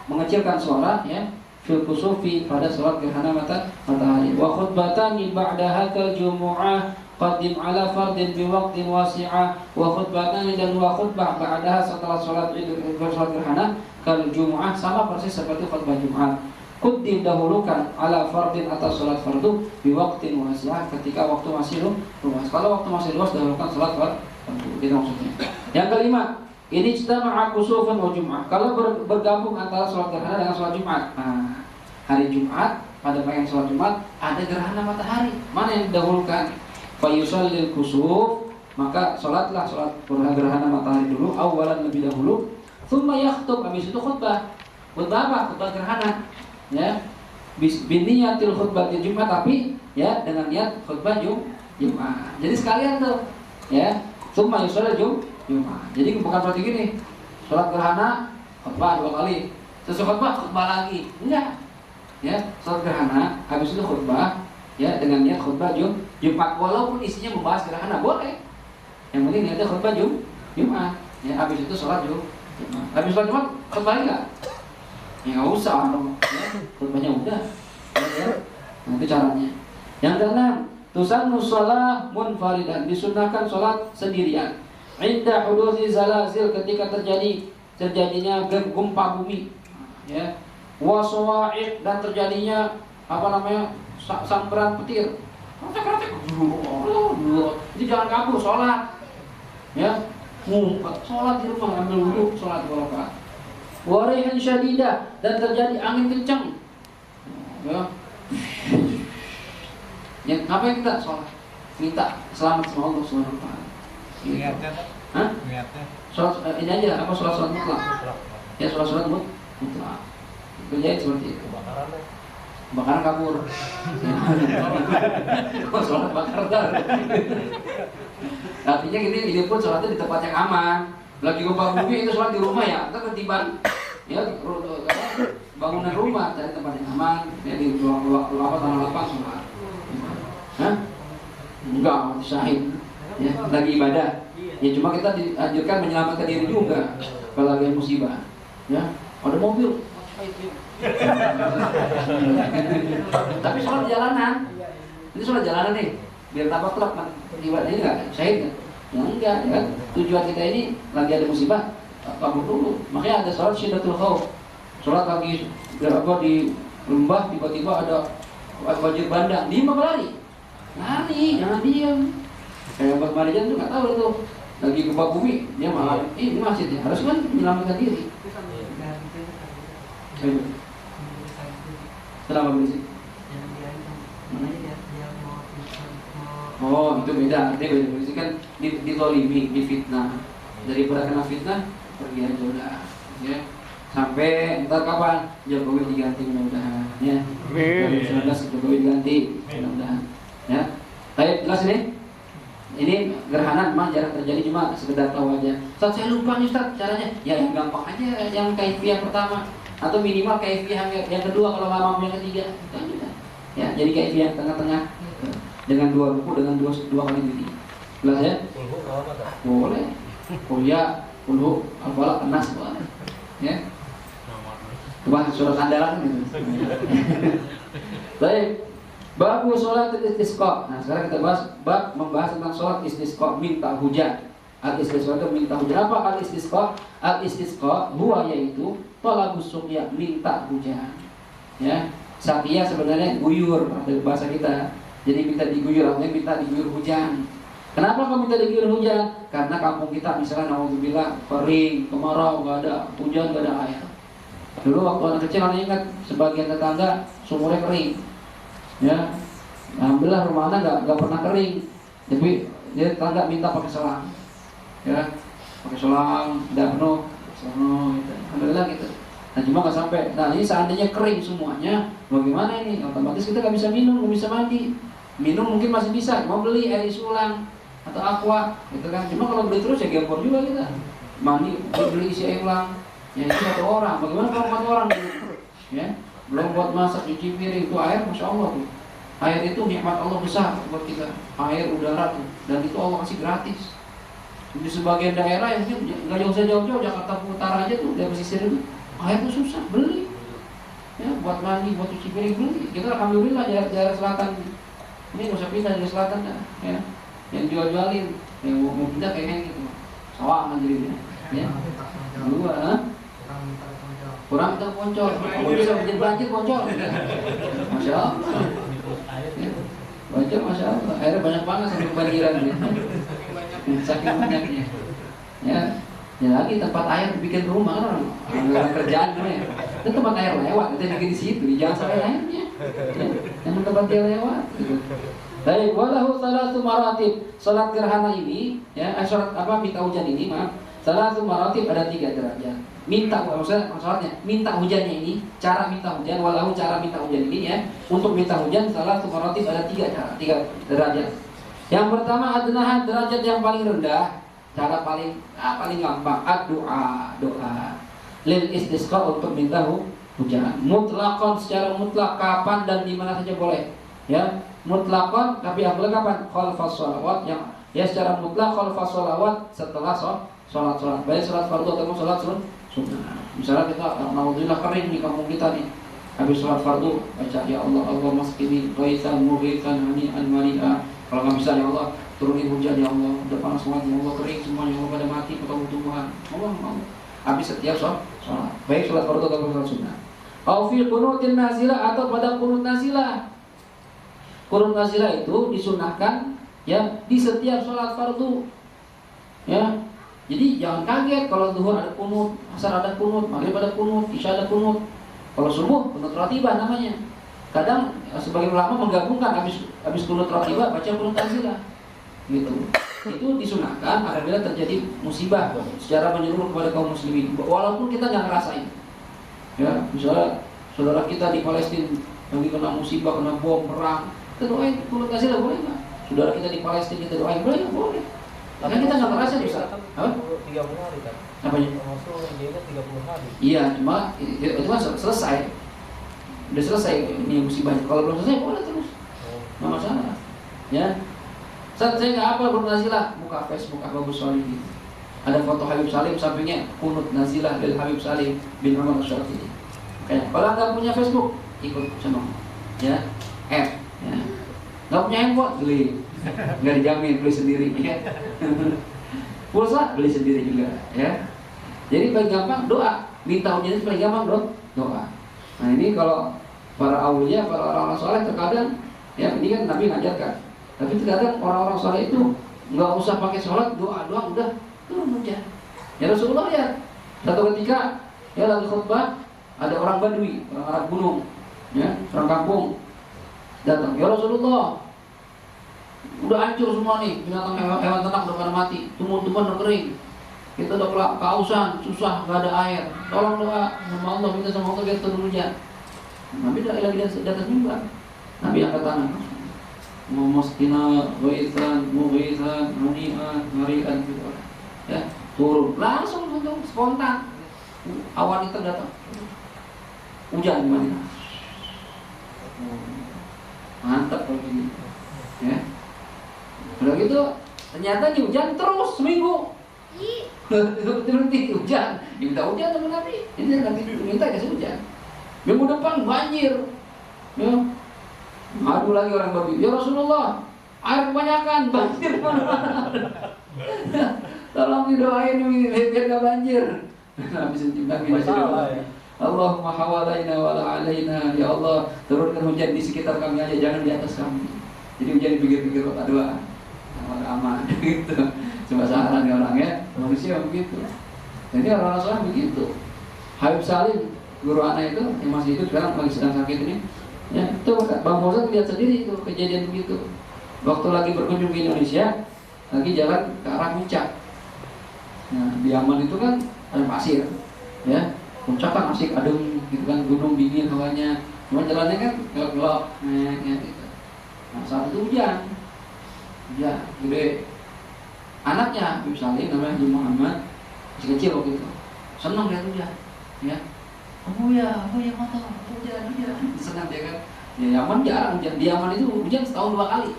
mengecilkan suara, ya, fil khusufi pada salat gerhana matahari. Wa khutbatan ba'daha kal jumu'ah qadim ala fardin biwaqtin wasi'ah. Wa khutbatan, dan wa khutbah ba'daha setelah salat gerhana kal jumu'ah, sama persis seperti khutbah Jumat. Qadim, dahulukan, ala fardin, atas salat fardu, biwaqtin wasi'ah, ketika waktu masih luas. Kalau waktu masih luas, dahulukan salat fardu. Itu maksudnya. Yang kelima, ini ijtama'a kusufun wa jum'ah. Kalau bergabung antara salat gerhana dengan salat Jumat. Nah, hari Jumat, pada bagian salat Jumat ada gerhana matahari. Mana yang didahulukan? Fayusallil kusuf, maka salatlah salat gerhana matahari dulu, awalan, lebih dahulu. Tsumma yakhthub, habis itu khutbah. Khutbah apa? Khutbah gerhana, ya. Biniyatil khutbah di Jumat, tapi, ya, dengan niat khutbah Jumat. Jadi sekalian tuh, ya. Tsumma yusallil Jumat. Jadi bukan berarti gini, salat gerhana khutbah 2 kali, terus khutbah lagi. Enggak. Ya, salat gerhana habis itu khutbah, ya, dengan niat khutbah Jumat, walaupun isinya membahas gerhana boleh. Yang penting niatnya khutbah Jumat. Ya, habis itu sholat Jumat. Habis sholat Jumat khutbah enggak? Ya nggak usah, ya, khutbahnya udah. Ya. Nah, itu caranya. Yang keenam, tusannu shalah munfaridan, disunahkan sholat sendirian. Inda hudusi zalazil, ketika terjadinya gempa bumi, ya. Wasawa'iq, dan terjadinya sambaran petir. Jadi jangan kabur sholat, ya, ngumpet sholat di rumah, ambil wudhu, sholat 2 rakaat. Warihan syadidah, dan terjadi angin kencang, ya. Ya, ngapain kita sholat? Minta selamat sama Allah SWT. Niatnya, Hah? niatnya. Sholat ini aja, apa sholat mutlak? Ya sholat mutlak. Kerjain seperti itu. Bakaran kabur. Kok sholat bakar? Artinya ini pun sholatnya di tempat yang aman. Lagi gempa bumi itu sholat di rumah ya, kita ketiban ya bangunan rumah, cari tempat yang aman, ya di ruang tanah lapang sholat. Hah? Enggak, mati syahid. Ya, lagi ibadah. Ya cuma kita dianjurkan menyelamatkan diri juga kalau lagi musibah. Ya, ada mobil. Tapi sholat jalanan. Ini sholat jalanan nih, biar tabak truk ibadah ini enggak syahid kan? Ya enggak, ya kan? Tujuan kita ini lagi ada musibah, kabur dulu. Makanya ada sholat syiddatul khauf. Sholat lagi di lembah, tiba-tiba ada banjir bandang, dia mau lari, jangan diam. Kayak Mbak Marijan tuh nggak tahu itu lagi gempa bumi, dia malah ini masjidnya harus kan menyelamatkan diri. Kenapa berisik? Oh, itu beda. Artinya beda berisik kan ditolimi, difitnah. Daripada kena fitnah, pergi aja udah. Ya. Sampai entar kapan Jokowi diganti mudah-mudahan. Ya. 2019 Jokowi diganti mudah-mudahan. Ya. Baik, jelas ini. Ini gerhana memang jarang terjadi, cuma sekedar tahu aja. Ustaz, saya lupa nih Ustaz caranya. Ya yang gampang aja, yang kaifiyah pertama atau minimal kaifiyah yang kedua kalau nggak mampu yang ketiga. Ya, jadi kaifiyah yang tengah-tengah dengan dua ruku dengan dua kali diri. Jelas ya? Boleh. Kuliah, kulhu, al-falaq, an-nas boleh. Ya. Cuma surat andalan gitu. Baik. Bab sholat istisqa. Nah, sekarang kita membahas tentang sholat istisqa, minta hujan. Al-istisqa itu minta hujan. Apa al-istisqa? Al-istisqa huwa yaitu talabus suqya, minta hujan. Ya. Saqiya sebenarnya guyur dari bahasa kita. Jadi minta diguyur, artinya minta diguyur hujan. Kenapa kau minta diguyur hujan? Karena kampung kita misalnya naudzubillah kering, kemarau, enggak ada hujan, enggak ada air. Dulu waktu anak kecil anak ingat sebagian tetangga sumurnya kering. Ya, alhamdulillah rumah anak nggak pernah kering, tapi dia tetangga minta pakai selang, ya, pakai selang, tidak penuh, gitu. Alhamdulillah gitu. Nah cuma nggak sampai. Nah ini seandainya kering semuanya, bagaimana ini? Otomatis kita nggak bisa minum, nggak bisa mandi. Minum mungkin masih bisa, mau beli air sulang atau aqua, gitu kan. Cuma kalau beli terus ya gempor juga kita. Mandi beli isi air ulang, ya itu satu orang. Bagaimana kalau 4 orang? Ya. Belum buat masak, cuci piring, itu air Masya Allah tuh. Air itu nikmat Allah besar buat kita. Air, udara tuh. Dan itu Allah kasih gratis. Di sebagian daerah yang nggak jauh-jauh, Jakarta Utara aja tuh, dari pesisir itu air tuh susah, beli. Ya, buat mandi, buat cuci piring beli. Kita alhamdulillah daerah selatan ini nggak usah pindah dari selatan ya. Yang jual-jualin, yang mau pindah kayak gitu. Sawah jadinya. Ya. Dua, kurang minta poncol, kamu bisa bikin banjir poncol. Masya Allah. Banjir Masya Allah. Airnya banyak banget sampai kebanjiran ya. Saking banyaknya. Ya lagi tempat air bikin rumah kan orang kerjaan ya. Itu tempat air lewat, kita bikin di situ, jangan sampai airnya. Yang tempat dia lewat. Gitu. Baik, walahu salatu maratib. Salat gerhana ini, ya, salat apa minta hujan ini, maaf. Salatu maratib ada 3 derajat. Minta, maksudnya minta hujannya ini, cara minta hujan, walau cara minta hujan ini ya. Untuk minta hujan salatu maratib ada 3 cara, 3 derajat. Yang pertama adalah derajat yang paling rendah, cara paling gampang, doa lil istisqa, untuk minta hujan. Mutlaqan, secara mutlak, kapan dan di mana saja boleh. Ya, mutlaqan, tapi apabila kapan? Khalfas shalawat, yang ya secara mutlak khalfas shalawat, setelah sholat, baik sholat fardu atau sholat sunnah. Misalnya kita naudzubillah kering di kampung kita nih, habis sholat fardu baca ya Allah, Allah maskini ghaisan mughisan hani'an mari'a. Kalau nggak bisa ya Allah turunin hujan ya Allah, udah panas banget ya Allah, kering semuanya, Allah pada mati atau tumbuhan. Allah mau. Habis setiap sholat, baik sholat fardu atau sholat sunnah. Au fi qunutin nazilah, atau pada qunut nazilah. Qunut nazilah itu disunahkan ya di setiap sholat fardu. Ya. Jadi jangan kaget kalau zuhur ada kunut, asar ada kunut, maghrib ada kunut, isya ada kunut. Kalau subuh kunut ratibah namanya. Kadang sebagian ulama menggabungkan habis kunut ratibah baca kunut nazilah. gitu. Itu disunahkan apabila terjadi musibah secara menyeluruh kepada kaum muslimin, walaupun kita nggak ngerasain. Ya, misalnya saudara kita di Palestina lagi kena musibah, kena bom, perang, kita doain, kunut nazilah boleh nggak? Saudara kita di Palestina kita doain, boleh nggak? Boleh. Karena kita nggak ngerasain bisa. Apa? 30 hari kan? Apanya? Termasuk dia 30 hari. Iya, cuma itu kan selesai. Udah selesai ini musibahnya. Kalau belum selesai boleh terus. Nggak masalah. Ya. Saat saya nggak apa kunut nazilah, buka Facebook Bagus Solihin. Ada foto Habib Salim sampingnya kunut nazilah lil Habib Salim bin Umar Syafii. Kayak kalau nggak punya Facebook ikut senang, ya, add, ya. Nggak punya handphone beli, nggak dijamin beli sendiri, ya. Pulsa beli sendiri juga, ya. Jadi paling gampang doa, minta hujan itu paling gampang doa. Nah ini kalau para aulia, para orang-orang soleh terkadang, ya ini kan Nabi ngajarkan. Tapi terkadang orang-orang soleh itu nggak usah pakai sholat, doa doang udah turun hujan. Ya Rasulullah ya, satu ketika ya lagi khutbah ada orang Badui, orang Arab gunung, ya orang kampung datang. Ya Rasulullah, udah hancur semua nih binatang hewan ternak udah pada mati, tumbuh-tumbuhan udah kering. Kita udah kehausan, susah, nggak ada air. Tolong doa sama Allah, minta sama Allah biar turun hujan. Nabi lagi di atas mimbar. Nabi angkat tangan. Muskina waitan mughithan muni'an mari'an gitu. Ya, turun langsung spontan. Awan itu datang. Hujan di Madinah. Mantap kalau gini. Ya. Udah gitu ternyata di hujan terus seminggu. Berhenti hujan. Minta hujan sama Nabi. Ini nanti minta kasih hujan. Minggu depan banjir. Ya. Aduh lagi orang Badui, ya Rasulullah, air kebanyakan, banjir mana-mana. Tolong didoain biar gak banjir. Nabi Masalah ya. Allahumma hawalaina wala alaina, ya Allah turunkan hujan di sekitar kami aja, jangan di atas kami. Jadi hujan di pinggir-pinggir kota doa, aman gitu. Coba saran ya orang ya, manusia begitu. Jadi orang-orang soleh begitu. Habib Salim, guru anak itu yang masih hidup sekarang lagi sedang sakit ini. Ya, itu Bang Fauzan lihat sendiri itu kejadian begitu. Waktu lagi berkunjung ke Indonesia, lagi jalan ke arah puncak. Nah, di Yaman itu kan ada pasir, ya. Puncak kan asik adem, gitu kan, gunung dingin hawanya. Cuma jalannya kan gelap, gitu. Nah, saat itu hujan, gede. Anaknya Habib Salim namanya Haji Muhammad, masih kecil waktu itu, senang lihat hujan, ya. Oh ya motor, hujan, senang dia kan. Ya Yaman jarang hujan, di Yaman itu hujan setahun 2 kali.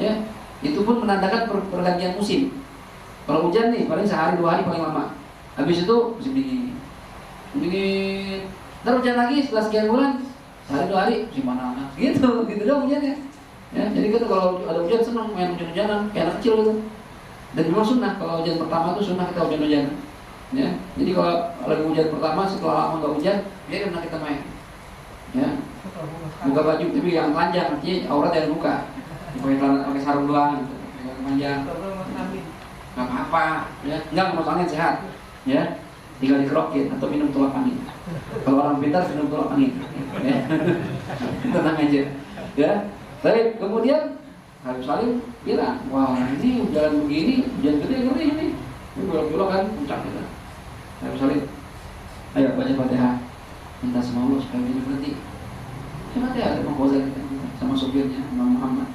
Ya, itu pun menandakan pergantian musim. Kalau hujan nih paling sehari 2 hari paling lama. Habis itu musim dingin. Ntar hujan lagi setelah sekian bulan, sehari 2 hari musim panas. Gitu dong hujannya. Ya, jadi kita kalau ada hujan senang main hujan-hujanan kayak anak kecil gitu. Dan memang sunnah kalau hujan pertama itu sunnah kita hujan-hujanan. Ya, jadi kalau lagi hujan pertama setelah lama nggak hujan, biarin kita main. Ya, buka baju tapi yang panjang, artinya aurat yang buka. Pakai sarung doang, gitu. Pakai panjang. Nggak apa-apa, ya, nggak angin sehat. Ya, tinggal dikerokin atau minum tolak angin. Kalau orang pintar minum tolak angin. Ya. Tenang aja. Ya, tapi kemudian Habib Salim bilang, wah ini jalan begini, hujan gede ngeri ini. Ini belok-belok kan puncak kita. Habib Salim, ayo baca Fatihah, minta sama Allah supaya ini berhenti. Baca Fatihah ada Bang Fauzan sama sopirnya Imam Muhammad.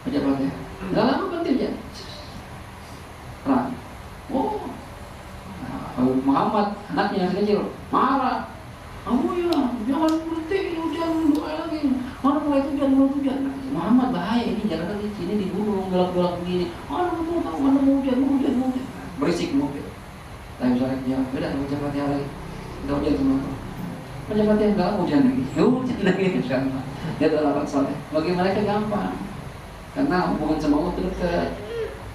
Baca Fatihah. Nggak lama berhenti aja. Terang. Oh, Habib Muhammad anaknya yang kecil marah. Kamu ya jangan berhenti hujan doa lagi. Mana mulai hujan. Muhammad bahaya ini jalan di sini di gunung gelap-gelap begini. Mana mau hujan. Berisik mobil. Tapi misalnya ya udah baca Fatihah lagi. Enggak hujan semua. Baca Fatihah enggak hujan lagi. Hujan lagi insyaallah. Dia adalah orang saleh. Bagi mereka gampang. Karena hubungan sama Allah dekat.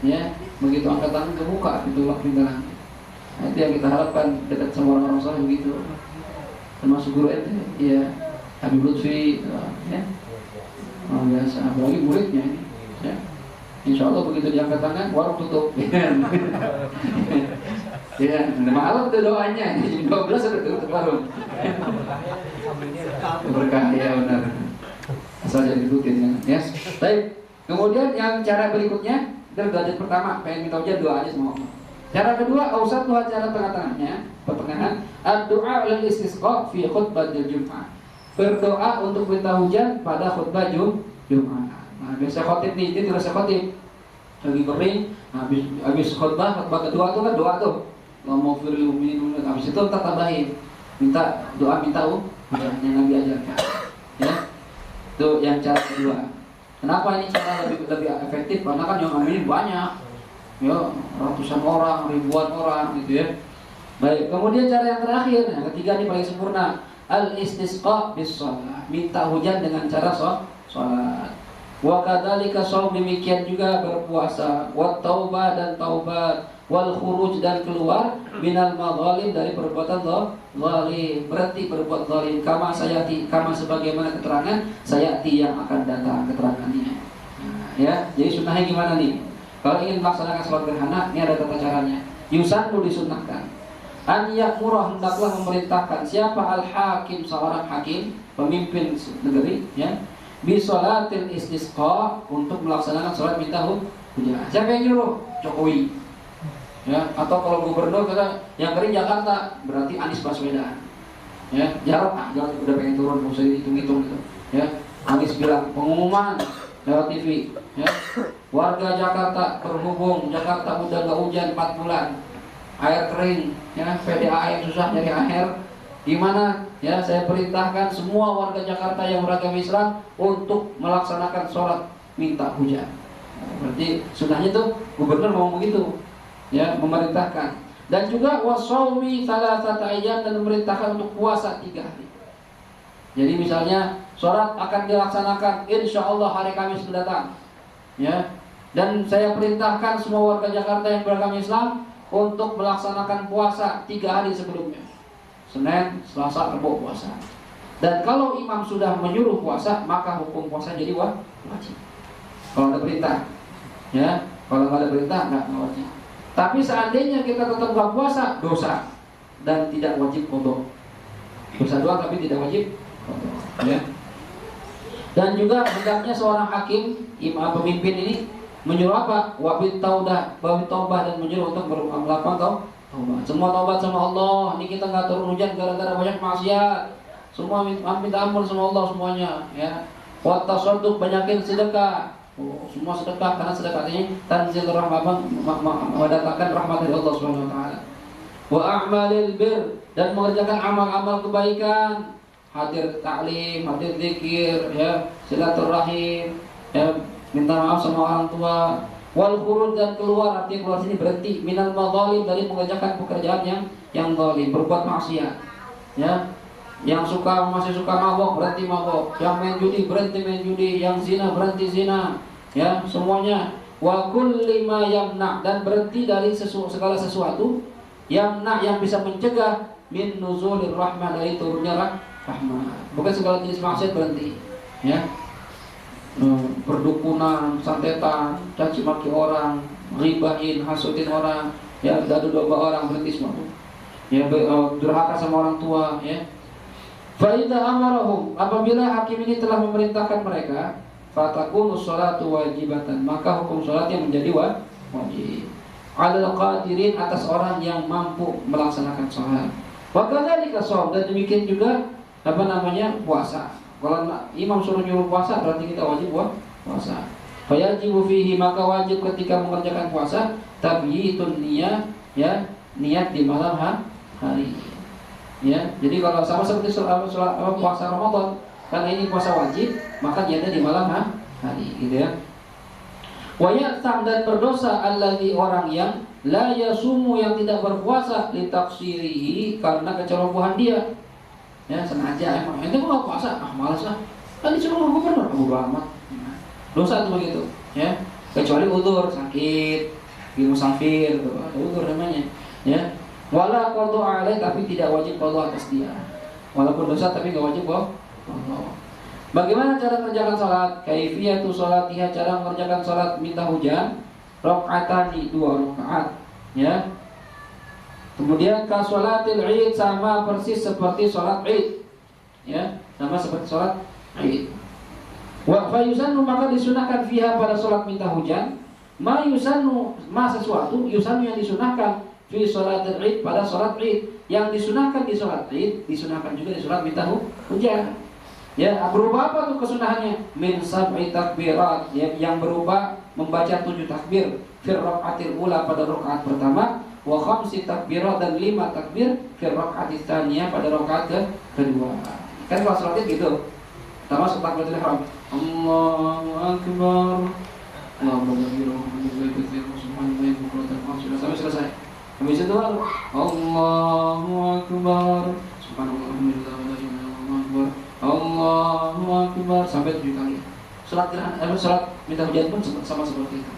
Ya, begitu angkat tangan kebuka pintu langit. Nah, itu yang kita harapkan dekat sama orang-orang saleh begitu. Termasuk guru itu ya Habib Lutfi ya. Oh, biasa, apalagi muridnya ini. Ya. Insya Allah begitu diangkat tangan, warung tutup. Ya, malam itu doanya. Jam 12 sudah tutup warung. Berkah ya benar. Asal jadi rutin ya. Yes. Baik. Kemudian yang cara berikutnya derajat pertama pengen minta hujan, doa aja sama Allah. Cara kedua, ausatuha, cara tengah-tengahnya, pertengahan, ad-du'a lil istisqa fi khutbatil Jum'ah. Berdoa untuk minta hujan pada khutbah Jum'ah. Nah, biasa khotib nih, dia terus khotib lagi kering, habis khutbah kedua tuh kan doa tuh. Ngomong firil mu'minin, habis itu entar tambahin minta doa minta hujan yang Nabi ajarkan. Ya. Itu yang cara kedua. Kenapa ini cara lebih efektif? Karena kan yang aminin banyak. Ya, ratusan orang, ribuan orang gitu ya. Baik, kemudian cara yang terakhir, yang ketiga ini paling sempurna, al-istisqa bis shalah, minta hujan dengan cara salat. Wa kadzalika shaum, demikian juga berpuasa, wa taubah dan taubat, wal khuruj dan keluar minal madzalim, dari perbuatan zalim, berhenti berbuat zalim, kama sebagaimana keterangan sayati yang akan datang keterangannya. Nah, ya, jadi sunnahnya gimana nih? Kalau ingin melaksanakan sholat gerhana, ini ada tata caranya. Yusannu, disunahkan. An ya'murah, hendaklah memerintahkan siapa al-hakim, seorang hakim, pemimpin negeri, ya, bi sholatil istisqa, untuk melaksanakan sholat minta hujan. Siapa yang nyuruh? Jokowi. Ya, atau kalau gubernur kata yang kering Jakarta, berarti Anies Baswedan. Ya, Jarot, udah pengen turun, usah hitung-hitung gitu. Ya, Anies bilang pengumuman lewat TV, ya. Warga Jakarta berhubung, Jakarta udah nggak hujan 4 bulan, air kering, ya, PDAM susah nyari air. Gimana? Ya, saya perintahkan semua warga Jakarta yang beragama Islam untuk melaksanakan sholat minta hujan. Berarti sunnahnya tuh gubernur ngomong begitu, ya, memerintahkan. Dan juga wasawmi salasata ayyam, dan memerintahkan untuk puasa 3 hari. Jadi misalnya sholat akan dilaksanakan insya Allah hari Kamis mendatang, ya. Dan saya perintahkan semua warga Jakarta yang beragama Islam untuk melaksanakan puasa 3 hari sebelumnya, Senin, Selasa, Rabu puasa. Dan kalau imam sudah menyuruh puasa, maka hukum puasa jadi wajib. Kalau ada perintah, ya. Kalau nggak ada perintah, nggak wajib. Tapi seandainya kita tetap nggak puasa, dosa dan tidak wajib qadha. Dosa doang tapi tidak wajib qadha, ya. Dan juga hendaknya seorang hakim, imam, pemimpin ini menyuruh apa? Wabit taudah, dan menyuruh untuk melakukan taubat. Semua taubat sama Allah. Ini kita nggak turun hujan gara-gara banyak maksiat. Semua minta ampun sama Allah semuanya, ya. Wa tasadduq, banyakin sedekah. Semua sedekah, karena sedekah ini tanzil rahmah, mendatangkan rahmat dari Allah Subhanahu wa taala. Wa a'malil bir, dan mengerjakan amal-amal kebaikan. Hadir taklim, hadir zikir, ya, silaturahim, ya, minta maaf sama orang tua. Wal khuruj, dan keluar, artinya keluar sini berhenti, minal madzalim, dari mengerjakan pekerjaan yang zalim, berbuat maksiat, ya. Yang masih suka mabok, berhenti mabok. Yang main judi, berhenti main judi. Yang zina, berhenti zina, ya, semuanya. Wa kulli ma yamna, dan berhenti dari segala sesuatu yang bisa mencegah min nuzulir rahmah, dari turunnya rahmah. Bukan segala jenis maksiat berhenti, ya. Perdukunan, santetan, caci maki orang, ribahin, hasutin orang, ya, dadu domba orang, berhenti semua. Ya, durhaka sama orang tua, ya. Fa idza amarahum, apabila hakim ini telah memerintahkan mereka, fatakunu sholatu wajibatan, maka hukum sholatnya menjadi wajib. Alal qadirin, atas orang yang mampu melaksanakan sholat. Wa kadzalika shaum, dan demikian juga puasa. Kalau imam suruh nyuruh puasa, berarti kita wajib puasa. Fayajibu fihi, maka wajib ketika mengerjakan puasa tabyitun niyah, ya, niat di malam hari. Ya, jadi kalau sama seperti puasa Ramadan, karena ini puasa wajib, maka niatnya di malam hari, gitu ya. Wa ya'tam, dan berdosa alladzi, orang yang la yasumu, yang tidak berpuasa, li taqsirihi, karena kecerobohan dia. Ya, sengaja emang itu mau puasa, malas lah. Kan disuruh gubernur, amat. Dosa itu begitu, ya. Kecuali udzur, sakit, musafir, itu ada udzur namanya, ya. Wala qadha alaih, tapi tidak wajib qadha atas dia. Walaupun dosa tapi enggak wajib qadha. Bagaimana cara mengerjakan salat? Kaifiyatu salatiha, cara mengerjakan salat minta hujan. Rakaatani, 2 rakaat, ya. Kemudian ka sholatil Id, sama persis seperti sholat Id, ya, sama seperti sholat Id. Wa fayusannu, maka disunahkan fiha, pada sholat minta hujan, ma yusannu, ma sesuatu yusannu yang disunahkan fi sholatil id, pada sholat id. Yang disunahkan di sholat id disunahkan juga di sholat minta hujan. Ya, berupa apa tuh kesunahannya? Min sab'i takbirat, ya, yang berupa membaca 7 takbir fir raqatil ula, pada rakaat pertama, wa khamsi takbirat, dan 5 takbir fir raqatis tsaniyah, pada rakaat kedua. Kan kalau sholat id gitu. Pertama takbiratul ihram. Allahu akbar. Allahu akbar. Sampai selesai. Habis itu Allahu akbar. Subhanallah, alhamdulillah, wa la ilaha illallah, Allahu akbar, sampai 7 kali. Salat minta hujan pun sama seperti itu.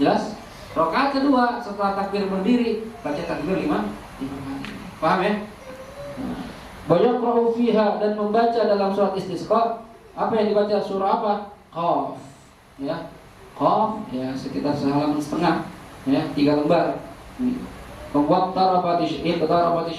Jelas? Rakaat kedua setelah takbir berdiri baca takbir 5 kali. Paham ya? Bayaqra'u fiha, dan membaca dalam surat istisqa. Apa yang dibaca? Surah apa? Qaf. Ya. Qaf ya sekitar sehalaman setengah, ya, 3 lembar. Waqtarabatish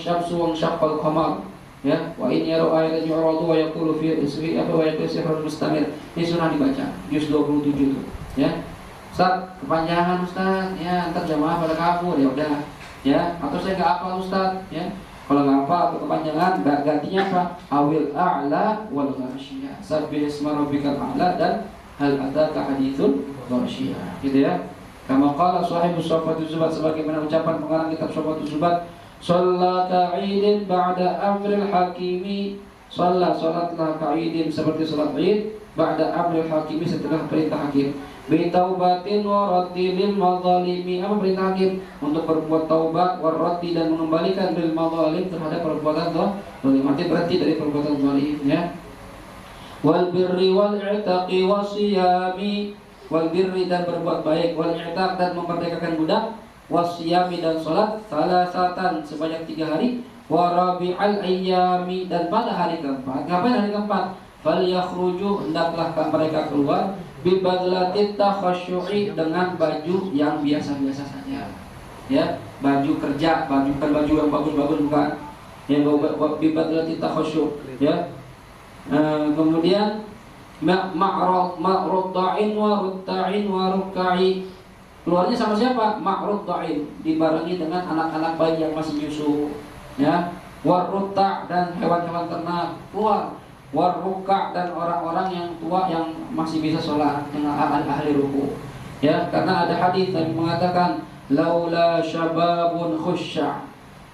syamsu wa syaqqal qamar. Ya, wa in yaru ayatan yu'radu wa yaqulu fi isri apa wa yaqulu sihrun mustamir. Ini surah dibaca juz 27 itu, ya. Ustaz, kepanjangan Ustaz, ya, ntar jamaah pada kabur, ya udah, ya. Atau saya enggak hafal Ustaz, ya. Kalau enggak hafal atau kepanjangan, gantinya apa? Awil a'la wal ghasyiyah. Sabbih isma rabbikal a'la, dan hal ataka haditsul ghasyiyah. Gitu ya. Kama qala sahibus Syafatul Zubat, sebagaimana ucapan pengarang kitab Syafatul Zubat, Sholat ka'idin ba'da amril hakimi. Sholatlah ka'idin, seperti sholat id, ba'da amril hakimi, setelah perintah hakim. Bitaubatin wa raddi lil mazalimi. Apa perintah hakim? Untuk berbuat taubat, wa raddi, dan mengembalikan lil mazalim, terhadap perbuatan zalim. Artinya berhenti dari perbuatan zalim, ya. Wal birri wal i'taqi wasiyami. Wal birri, dan berbuat baik, wal i'taq, dan memerdekakan budak, wasyami, dan sholat salasatan, sebanyak 3 hari, warabi'al ayyami, dan pada hari keempat. Ngapain hari keempat? Falyakhruju, hendaklah mereka keluar, bibadlatit takhasyu'i, dengan baju yang biasa-biasa saja, ya, baju kerja, bukan baju yang bagus-bagus, bukan, yang bibadlatit takhasyu', ya. Kemudian ma'rudda'in wa rutta'in wa rukka'i. Keluarnya sama siapa? Ma'rudda'in, dibarengi dengan anak-anak bayi yang masih menyusu, ya. Warrutta', dan hewan-hewan ternak keluar. Warrukka', dan orang-orang yang tua yang masih bisa sholat, dengan ahli ruku, ya. Karena ada hadis yang mengatakan laula syababun khusyya,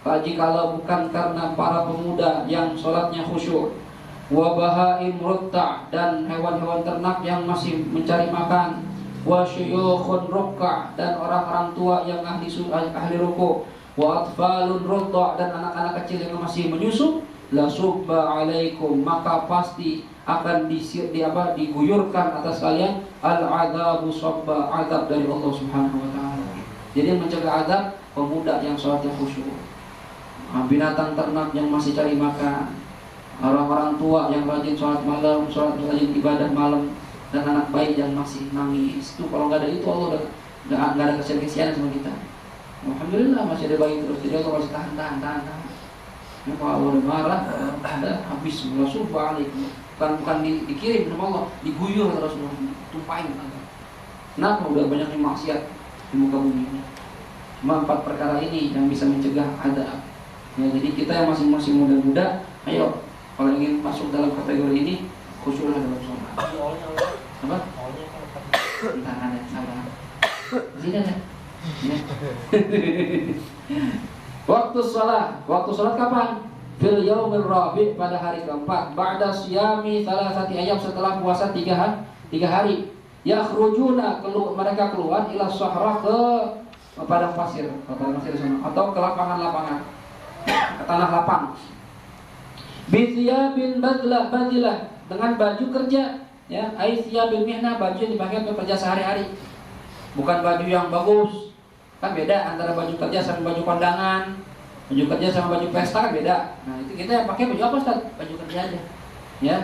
jikalau bukan karena para pemuda yang sholatnya khusyuk, wa bahaim rutta', dan hewan-hewan ternak yang masih mencari makan, wa syuyukhun rukka', dan orang-orang tua yang ahli ruku, wa atfalun rudha', dan anak-anak kecil yang masih menyusu, la subba alaikum, maka pasti akan diguyurkan atas kalian al-adabu sabba, azab dari Allah Subhanahu wa taala. Jadi mencegah azab pemuda yang sholatnya khusyuk, binatang ternak yang masih cari makan, orang-orang tua yang rajin sholat malam, rajin ibadah malam, dan anak bayi yang masih nangis. Itu kalau nggak ada itu, Allah udah nggak ada kesian-kesian sama kita. Alhamdulillah masih ada bayi terus, jadi Allah masih tahan. Ya, kalau udah marah, ada habis semua subah alaikum. Bukan dikirim sama Allah, diguyur terus, tumpahin. Kenapa? Udah banyak yang maksiat di muka bumi ini. Cuma 4 perkara ini yang bisa mencegah azab. Ya, jadi kita yang masih muda-muda, ayo kalau ingin masuk dalam kategori ini, khusyuklah dalam sholat. Apa? Entah ada sabar. Sini ada. Ya. Waktu sholat kapan? Fil yaumil rabi', pada hari keempat, ba'da siyami salasati ayyam, setelah puasa 3 hari. Yakhrujuna, mereka keluar ila sahra, ke padang pasir sana, atau ke lapangan-lapangan, ke tanah lapang. Bithiyabin badilah, dengan baju kerja, ya, aithiyabil mihna, baju yang dipakai untuk kerja sehari-hari, bukan baju yang bagus. Kan beda antara baju kerja sama baju kondangan, baju kerja sama baju pesta kan beda. Nah, itu kita yang pakai baju apa, Ustaz? Baju kerja aja, ya.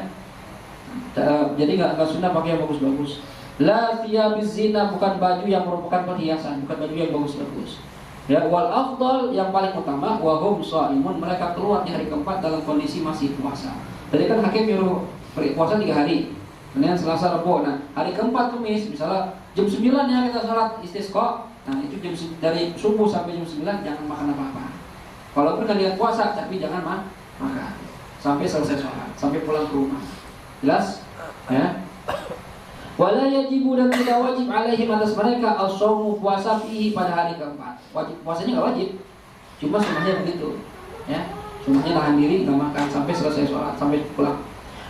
Jadi nggak sunnah pakai yang bagus-bagus. La thiyabiz zina, bukan baju yang merupakan perhiasan, bukan baju yang bagus-bagus. Ya, wal afdal, yang paling utama, wa hum shaimun, mereka keluar di hari keempat dalam kondisi masih puasa. Tadi kan hakim nyuruh puasa 3 hari. Senin, Selasa, Rabu. Nah, hari keempat Kamis, misalnya jam 9 ya kita sholat istisqa. Nah, itu dari subuh sampai jam 9 jangan makan apa-apa. Walaupun kan lihat puasa, tapi jangan makan sampai selesai sholat, sampai pulang ke rumah. Jelas? Ya. Wala yajibu dan tidak wajib alaihim atas mereka as-shaumu puasa fihi pada hari keempat. Wajib puasanya nggak wajib, cuma sunnahnya begitu. Ya, sunnahnya nahan diri nggak makan sampai selesai sholat, sampai pulang.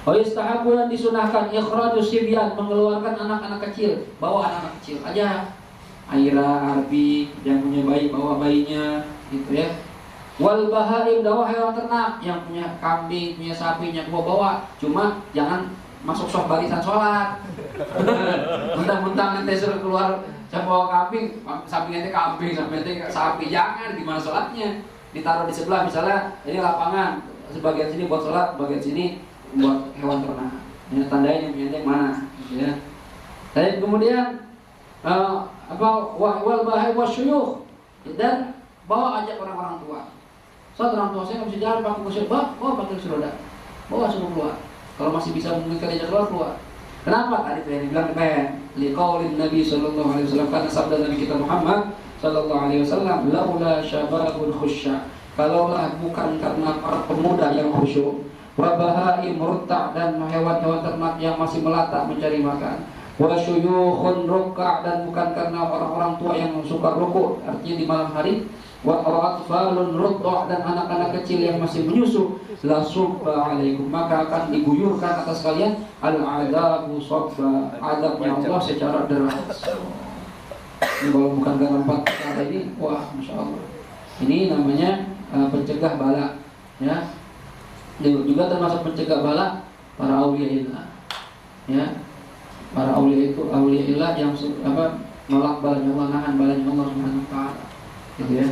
Oh istahabu dan disunahkan ikhrajus sibyan, mengeluarkan anak-anak kecil, bawa anak-anak kecil aja. Aira, Arbi, yang punya bayi bawa bayinya, gitu ya. Wal bahaim, bawa hewan ternak, yang punya kambing, punya sapi, yang bawa. Cuma jangan masuk sok barisan sholat. Mentang-mentang nanti suruh keluar saya bawa kambing, samping nanti kambing, samping nanti sapi, jangan. Gimana sholatnya? Ditaruh di sebelah, misalnya ini lapangan, sebagian sini buat sholat, bagian sini buat hewan ternak. Ya, tandain yang punya mana, gitu ya. Dan kemudian wal bahai wasyuyukh, dan bawa ajak orang-orang tua. Saat orang tua saya nggak bisa jalan pakai kursi, bawa pakai kursi roda, bawa suruh keluar. Kalau masih bisa memungkinkan dia keluar. Kenapa? Tadi saya dibilang liqaulin Nabi sallallahu alaihi wasallam, karena sabda Nabi kita Muhammad sallallahu alaihi wasallam, laula syababun khusya. Kalaulah bukan karena para pemuda yang khusyuk, wa bahaim murta, dan hewan-hewan ternak yang masih melata mencari makan, wa syuyukhun ruk'a, dan bukan karena orang-orang tua yang suka rukuk, artinya di malam hari, wa atfalun rudda', dan anak-anak kecil yang masih menyusu, la subba alaikum, maka akan diguyurkan atas kalian al-adabu sabba, adabnya Allah secara deras. Ini kalau bukan karena 4 perkara ini, wah masya Allah, ini namanya pencegah bala, ya. Juga termasuk pencegah bala para aulia ilah, ya. Para aulia itu aulia ilah yang nolak balanya Allah, nahan balanya Allah Subhanahu wa taala, gitu ya.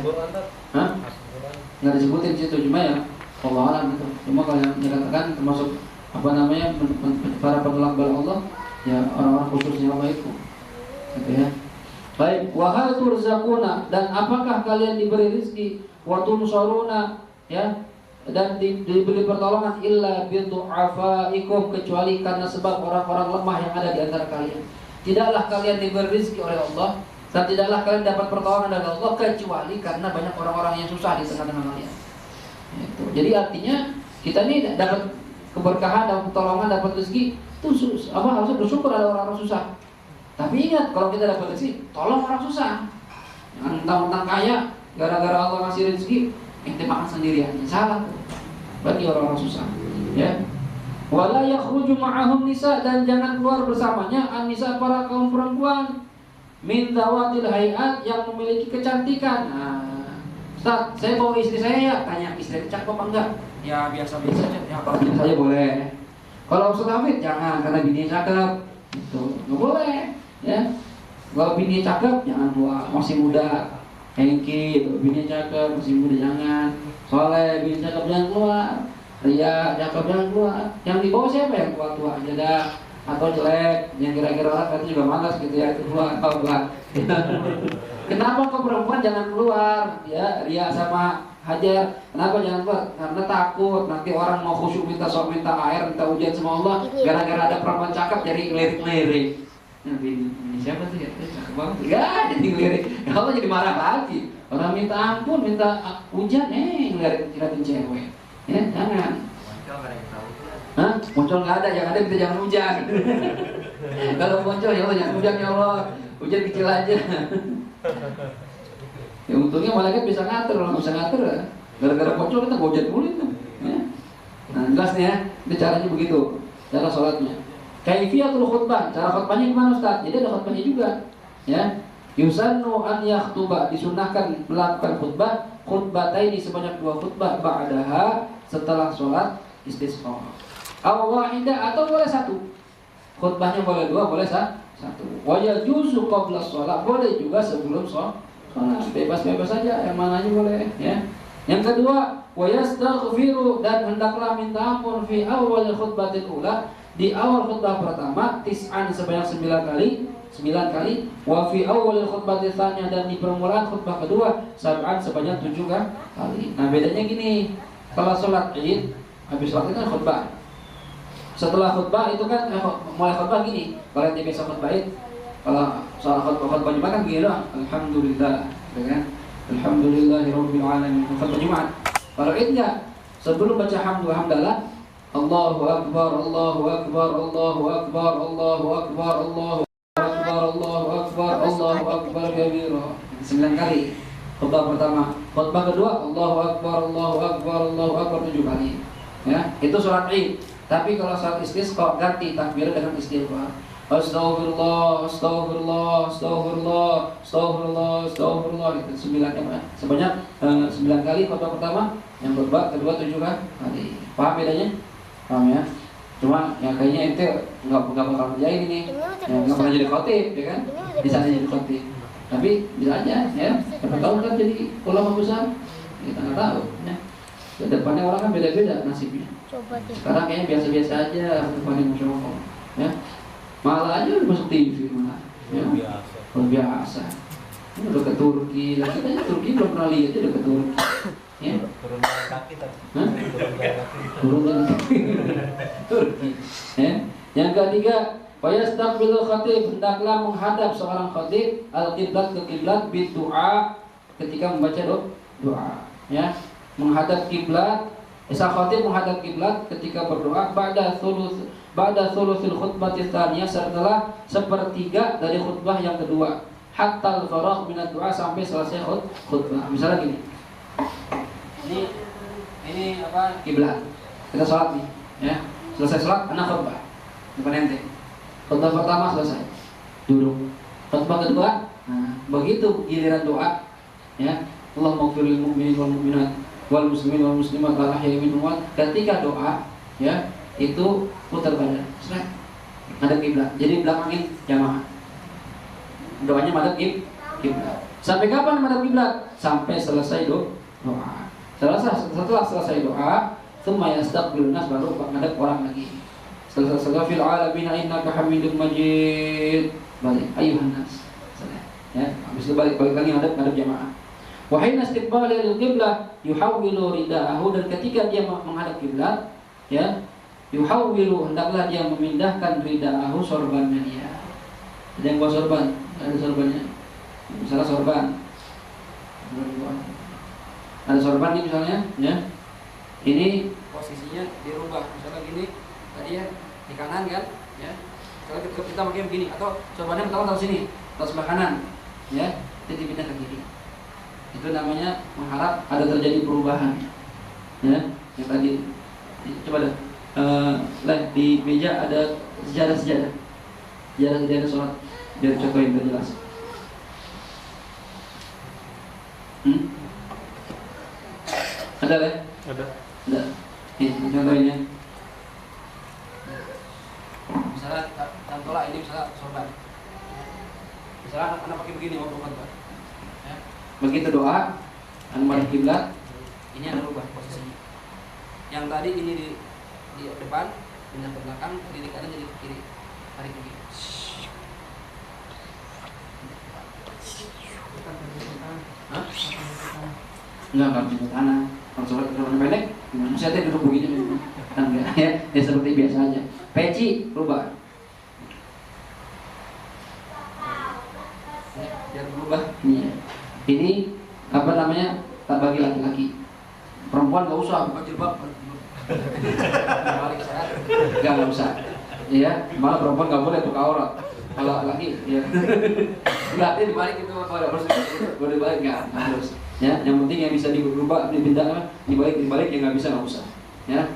Hah? Nggak disebutin situ, cuma ya Allah alam gitu. Cuma kalau yang dikatakan termasuk para penolak bala Allah, ya orang-orang khususnya Allah itu, gitu ya. Baik, wa hal turzaquna, dan apakah kalian diberi rezeki, wa tunsaruna, ya, dan diberi pertolongan illa bi du'afaikum, kecuali karena sebab orang-orang lemah yang ada di antara kalian. Tidaklah kalian diberi rezeki oleh Allah, dan tidaklah kalian dapat pertolongan dari Allah kecuali karena banyak orang-orang yang susah di tengah-tengah kalian. Itu. Jadi artinya kita ini dapat keberkahan, dapat pertolongan, dapat rezeki itu harusnya bersyukur ada orang-orang susah. Tapi ingat, kalau kita dapat rezeki, tolong orang susah. Jangan mentang-mentang kaya, gara-gara Allah ngasih rezeki, ente makan sendirian. Salah bagi orang-orang susah. Ya. Wala yakhruju ma'ahum nisa, dan jangan keluar bersamanya an-nisa, para kaum perempuan, min dawatil hayat, yang memiliki kecantikan. Nah, Ustaz, saya bawa istri saya ya, tanya istri cakep apa enggak? Ya biasa-biasa aja. Ya kalau istri saya boleh. Kalau Ustaz Hafid jangan, karena bini cakep. Itu nggak boleh. Ya, kalau bini cakep jangan tua, masih muda. Hengki, bini cakep masih muda jangan. Soleh, bini cakep jangan keluar. Ria, cakep jangan keluar. Yang di bawah siapa yang tua-tua aja dah, atau jelek, yang kira-kira orang katanya juga malas gitu ya, itu keluar atau enggak. Kenapa kok perempuan jangan keluar? Ya, Ria sama Hajar, kenapa jangan keluar? Karena takut nanti orang mau khusyuk minta air, minta hujan sama Allah, gara-gara ada perempuan cakep jadi ngelirik-ngelirik. Nah, ini siapa tuh ya? Cakep banget. Enggak, jadi ngelirik. Allah jadi marah lagi. Orang minta ampun, minta hujan, ngelirik-ngelirin cewek. Ya, jangan. Hah? Muncul nggak ada, yang ada kita jangan hujan. Kalau muncul ya Allah jangan hujan ya Allah, hujan kecil aja. Ya untungnya malaikat bisa ngatur, kalau bisa ngatur ya. Gara-gara muncul kita hujan dulu itu. Ya. Nah jelas nih ya, ini caranya begitu, cara sholatnya. Kaifiyatul khutbah, cara khutbahnya gimana Ustaz? Jadi ada khutbahnya juga, ya. Yusannu an yakhtuba, disunahkan melakukan khutbataini sebanyak 2 khutbah ba'daha, setelah sholat istisqa. Wahidah, atau boleh 1. Khutbahnya boleh 2, boleh 1. Wa yajuzu qabla shalah, boleh juga sebelum sholat. Bebas-bebas saja, yang mananya boleh, ya. Yang kedua, wa yastaghfiru, dan hendaklah minta ampun fi awal khutbatil ula, di awal khutbah pertama, tis'an sebanyak 9 kali, wa fi awal khutbatil tsaniyah, dan di permulaan khutbah kedua, sab'an sebanyak 7 kali. Nah bedanya gini, kalau sholat Id, habis sholat itu kan khutbah. setelah khutbah itu kan mulai khutbah gini. Kalau yang biasa khutbahin, kalau soal khutbah Jumat kan gini doang. Alhamdulillah, ya kan? Alhamdulillahirabbil alamin. Khutbah Jumat. Kalau Id enggak, sebelum baca hamdalah, Allahu akbar, Allahu akbar, Allahu akbar, Allahu akbar, Allahu akbar, Allahu akbar, Allahu akbar kabira. 9 kali. Khutbah pertama. Khutbah kedua, Allahu akbar, Allahu akbar, Allahu akbar 7 kali. Ya, itu sholat Id. Tapi kalau sholat istisqa ganti takbir dengan istighfar. Astagfirullah, astagfirullah, astagfirullah, astagfirullah, astagfirullah. Itu 9 sebanyak 9 kali khutbah pertama, yang khutbah kedua 7 kali. Paham bedanya? Paham ya? Cuma yang kayaknya ente nggak bakal kerjain ini, nggak pernah jadi khotib, ya kan? Bisa jadi khotib. Tapi bisa aja, ya. Siapa tahu kan jadi ulama besar, kita nggak tahu. Ya. Kedepannya orang kan beda-beda nasibnya. Sekarang kayaknya biasa-biasa aja, depannya masya Allah. Ya. Malah aja udah masuk TV malah. Ya. Luar biasa. Ini udah ke Turki, lah kita Turki belum pernah lihat, udah ke Turki. Ya. Turun jalan kaki tadi. Turun jalan kaki. Turki. Ya. Yang ketiga, fayastaqbilul khatib, hendaklah menghadap seorang khatib al-qiblat ke kiblat bidu'a ketika membaca doa. Ya. Menghadap kiblat, khatib menghadap kiblat ketika berdoa ba'da thuluthil khutbah tsaniyah, setelah sepertiga dari khutbah yang kedua, hatta al-faragh min ad-du'a, sampai selesai khutbah. Misalnya gini. Ini apa? Kiblat. Kita sholat nih, ya. Selesai sholat, anak khutbah. Depan ente. Khutbah pertama selesai, duduk. Khutbah kedua, nah, begitu giliran doa, ya. Allahumma ighfir lil mu'minin wal mu'minat wal muslimin wal muslimat wal ahya'i minhum. Ketika doa, ya, itu putar badan, selesai. Madhab kiblat. Jadi belakangin jamaah. Doanya madhab kiblat. Sampai kapan madhab kiblat? Sampai selesai doa. Setelah selesai doa, tsumma yastaqbilun nas, baru menghadap orang lagi. Setelah fil alamin innaka hamidum majid, balik ayuhan nas. Ya, habis itu balik lagi menghadap jamaah. Wa hina istiqbalil qiblah yuhawwilu ridaahu, dan ketika dia menghadap kiblat, ya, yuhawwilu, hendaklah dia memindahkan ridaahu, sorbannya dia. Ada yang bawa sorban, ada sorbannya. Misalnya sorban. Ada sorban ini misalnya, ya. Ini posisinya dirubah, misalnya gini, tadi ya di kanan kan, ya. Kalau kita pakai begini, atau sorbannya pertama taruh sini, taruh sebelah kanan, ya. Jadi dipindah ke kiri. Itu namanya mengharap ada terjadi perubahan, ya. Yang tadi, coba deh, di meja ada sejadah sholat, biar contohin biar jelas. Ada lah? Ada. Nih, contohnya. Misalnya contohlah ini misalnya sorban. Misalnya anak pakai begini waktu khutbah. Ya. Begitu doa, menghadap kiblat, ini ada rubah posisinya. Yang tadi ini di depan, pindah ke belakang, di kanan jadi ke kiri. Tarik ke kiri. Hah? Enggak di kanan. Kalau sholat pendek, gimana? Saya duduk begini, kan enggak ya? Ya seperti biasa aja. Peci rubah. Biar berubah. Ini apa namanya? Tak bagi laki-laki. Perempuan nggak usah buka jilbab. Balik saya. Nggak usah. Ya, malah perempuan nggak boleh buka aurat. Kalau laki, ya. Berarti dibalik itu harus dibalik nggak harus. Ya, yang penting yang bisa dirubah, dipindah, dibalik yang nggak bisa nggak usah. Ya,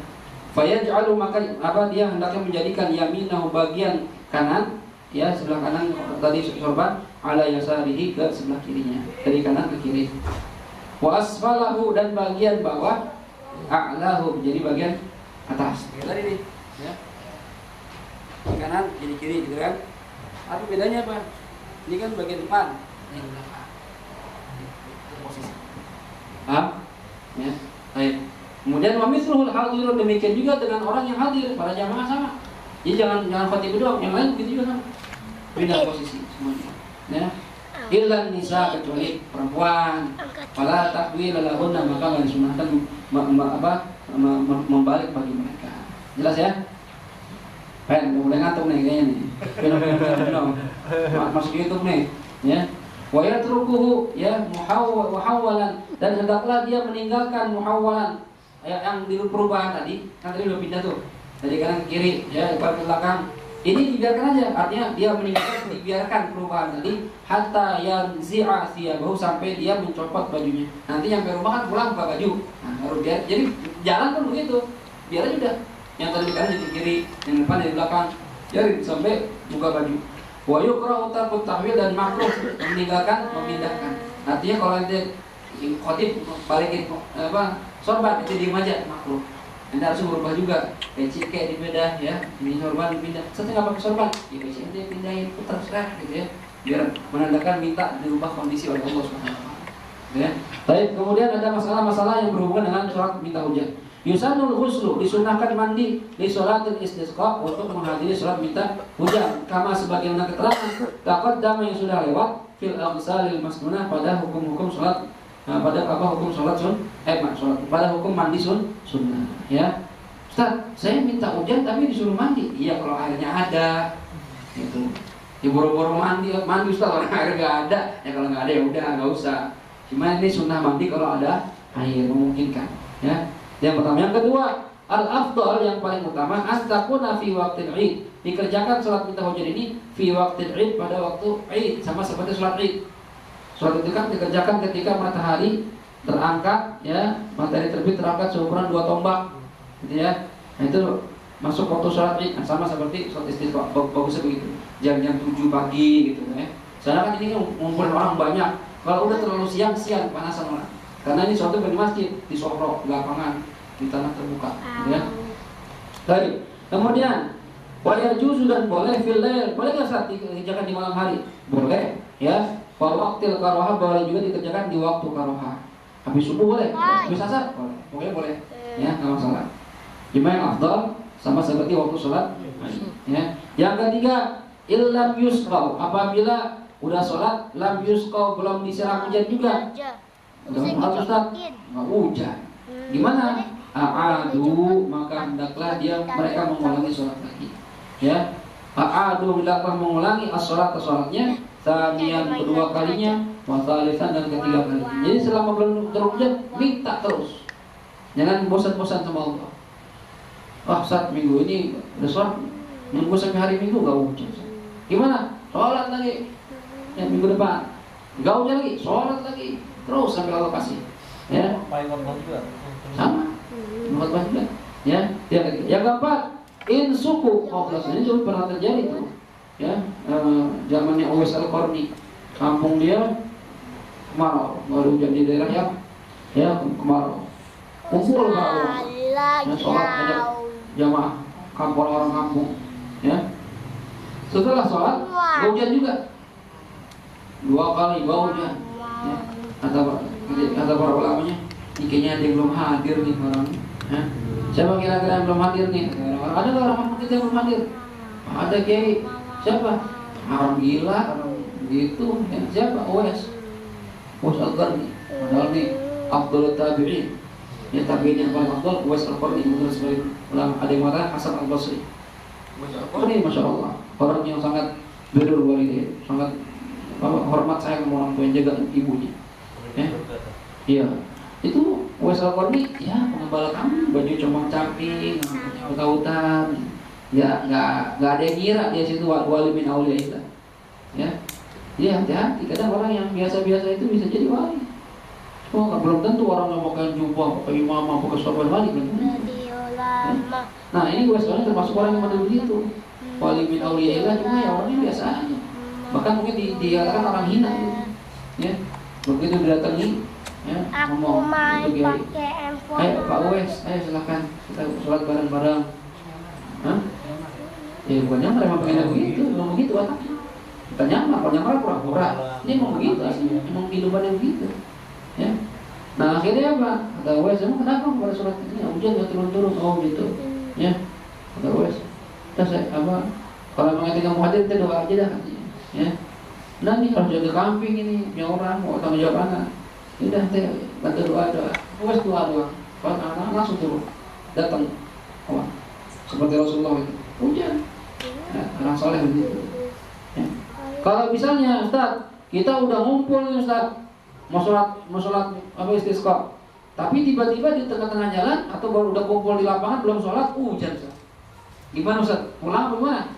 fayaj'alu, maka apa, dia hendaknya menjadikan yaminahu, bagian kanan, ya sebelah kanan tadi sorban, ala yasarihi, ke sebelah kirinya, dari kanan ke kiri. Wa asfalahu, dan bagian bawah, a'lahu, jadi bagian atas. Tadi nih, ya. Di kanan jadi kiri gitu kan. Tapi bedanya apa? Ini kan bagian depan, yang belakang. Posisi. Paham? Ya. Baik. Kemudian wa mithlul hadirun, demikian juga dengan orang yang hadir, para jamaah sama. Jadi jangan khatib doang, yang lain begitu juga sama. Pindah posisi semuanya. Ya. Illa nisa, kecuali perempuan. Fala tahwil lahunna, maka enggak disunahkan membalik bagi mereka. Jelas ya? mulai ngantuk nih kayaknya nih. Film masuk YouTube nih, ya. Wa yatrukuhu ya muhawwalan, dan hendaklah dia meninggalkan muhawwalan yang di perubahan tadi, kan tadi udah pindah tuh dari kanan ke kiri, ya depan ke belakang. Ini dibiarkan aja, artinya dia meninggalkan, dibiarkan perubahan tadi hatta yanzi'a thiyabahu, sampai dia mencopot bajunya. Nanti nyampe rumah kan pulang buka baju. Nah, baru dia, jadi jalan pun begitu. Biar aja udah. Yang tadi di kanan jadi kiri, yang depan dari belakang. Jadi sampai buka baju. Wa yukrahu tarkut tahwil, dan makruh meninggalkan memindahkan. Artinya kalau nanti khotib balikin sorban itu diem aja, makruh. Anda harus berubah juga. Peci kayak dibedah ya, ini sorban dipindah. Setelah nggak pakai sorban, ya peci dia pindahin putar sekarang gitu ya. Biar menandakan minta dirubah kondisi oleh Allah Subhanahu wa taala. Ya. Baik, kemudian ada masalah-masalah yang berhubungan dengan sholat minta hujan. Yusanul ghuslu, disunahkan mandi di sholatil istisqa, untuk menghadiri sholat minta hujan. Kama sebagaimana keterangan taqaddama yang sudah lewat fil aghsalil masnunah, pada hukum-hukum sholat. Nah, pada apa hukum sholat pada hukum mandi sunnah, ya. Ustaz, saya minta hujan tapi disuruh mandi. Iya, kalau airnya ada, gitu. Ya boro-boro mandi Ustaz, kalau air nggak ada, ya kalau nggak ada ya udah nggak usah. Cuma ini sunnah mandi kalau ada air, memungkinkan, ya. Yang pertama, yang kedua, al-afdal, yang paling utama, astakuna fi waqtil id, dikerjakan sholat minta hujan ini fi waqtil id, pada waktu id, sama seperti sholat id. Sholat itu kan dikerjakan ketika matahari terangkat, ya, matahari terbit terangkat seukuran 2 tombak, gitu ya. Nah, itu masuk waktu sholat id, sama seperti sholat istisqa, bagusnya begitu. Jam 7 pagi, gitu ya. Soalnya kan ini ngumpulin orang banyak. Kalau udah terlalu siang panasan orang. Karena ini suatu di masjid, di sohro, di lapangan, di tanah terbuka, gitu ya. Baik. Kemudian wayarju sudah boleh fil lail, boleh nggak saat dikerjakan di malam hari? Boleh, ya. Waktil karoha boleh juga dikerjakan di waktu karoha. Habis subuh boleh, habis asar boleh, pokoknya boleh, ya, nggak masalah. Cuma yang afdal sama seperti waktu sholat, ya. Yang ketiga, illam yusqau, apabila udah sholat lam yusqau, belum disiram hujan juga. Udah sholat Ustaz, nggak hujan. Gimana? A'adu, maka hendaklah mereka mengulangi sholat lagi, ya. A'adu, hendaklah mengulangi as-sholatnya. Samian, kedua kalinya, wasalisan, dan ketiga kalinya. Jadi selama belum terhujan, minta terus. Jangan bosan-bosan sama Allah. Wah, saat minggu ini udah sholat, nunggu sampai hari Minggu gak hujan. Gimana? Sholat lagi. Ya, minggu depan gak hujan lagi, sholat lagi. Terus sampai Allah kasih. Ya. Sama. Khotbah juga. Ya. Yang keempat, insuku. Ini juga pernah terjadi tuh. Ya, zamannya Uwais Al-Qarni, kampung dia kemarau, baru hujan di daerah yang ya kemarau, kumpul para ya, sholat aja jamaah kampung, orang kampung, ya. Setelah sholat hujan juga 2 kali hujan, ya. Kata para ulamanya, kayaknya ada yang belum hadir nih orang, ya. Siapa kira-kira yang belum hadir nih? Ada nggak orang kita yang belum hadir? Ada kiai. Siapa? Orang gila, orang begitu, ya. Siapa? Uwais Al-Qarni. Padahal nih Abdul Tabi'in, ya, tabi'in yang paling afdal Uwais Al-Qarni. Menurut sebagian ulama, ada yang mengatakan Hasan Al-Basri. Uwais Al-Qarni, masya Allah, orang yang sangat birrul walidain, sangat hormat sayang sama orang tua, yang jaga ibunya, ya. Iya, itu Uwais Al-Qarni, ya, pengembala kambing, baju comong camping, hutan-hutan. Ya, nggak ada yang ngira dia situ wali min auliyaillah, ya. Jadi hati-hati, kadang orang yang biasa-biasa itu bisa jadi wali. Oh, belum tentu orang yang pakai jubah, pakai imamah, pakai sorban wali, belum tentu. Ya. Nah, ini gue sebenarnya termasuk orang yang model begitu, wali min auliyaillah, cuma ya orangnya biasa aja. Bahkan mungkin dikatakan orang hina, gitu. Ya. Begitu didatangi, ya, ngomong, itu pakai handphone. Ayo Pak Uwais, ayo silakan kita sholat bareng-bareng. Hah? Ya bukan nyamar, emang pengennya begitu, emang begitu otaknya. Bukan nyamar, kalau nyamar pura-pura. Ini emang begitu aslinya, emang kehidupannya begitu, ya. Nah akhirnya apa? Kata Uwais, emang kenapa pada sholat ini hujan nggak turun-turun? Oh gitu, ya. Kata Uwais, kalau emang kita mau hadir, kita doa aja dah, katanya, ya. Nah ini harus jaga kambing ini, punya orang, mau tanggung jawab anak. Udah, bantu doa. Uwais doa. Kalau anak langsung turun, datang. Seperti Rasulullah itu hujan, orang soleh begitu. Ya. Kalau misalnya Ustaz, kita udah ngumpul nih Ustaz, mau sholat apa istisqa, tapi tiba-tiba di tengah-tengah jalan atau baru udah kumpul di lapangan belum sholat, hujan Ustaz. Gimana Ustaz? Pulang gimana?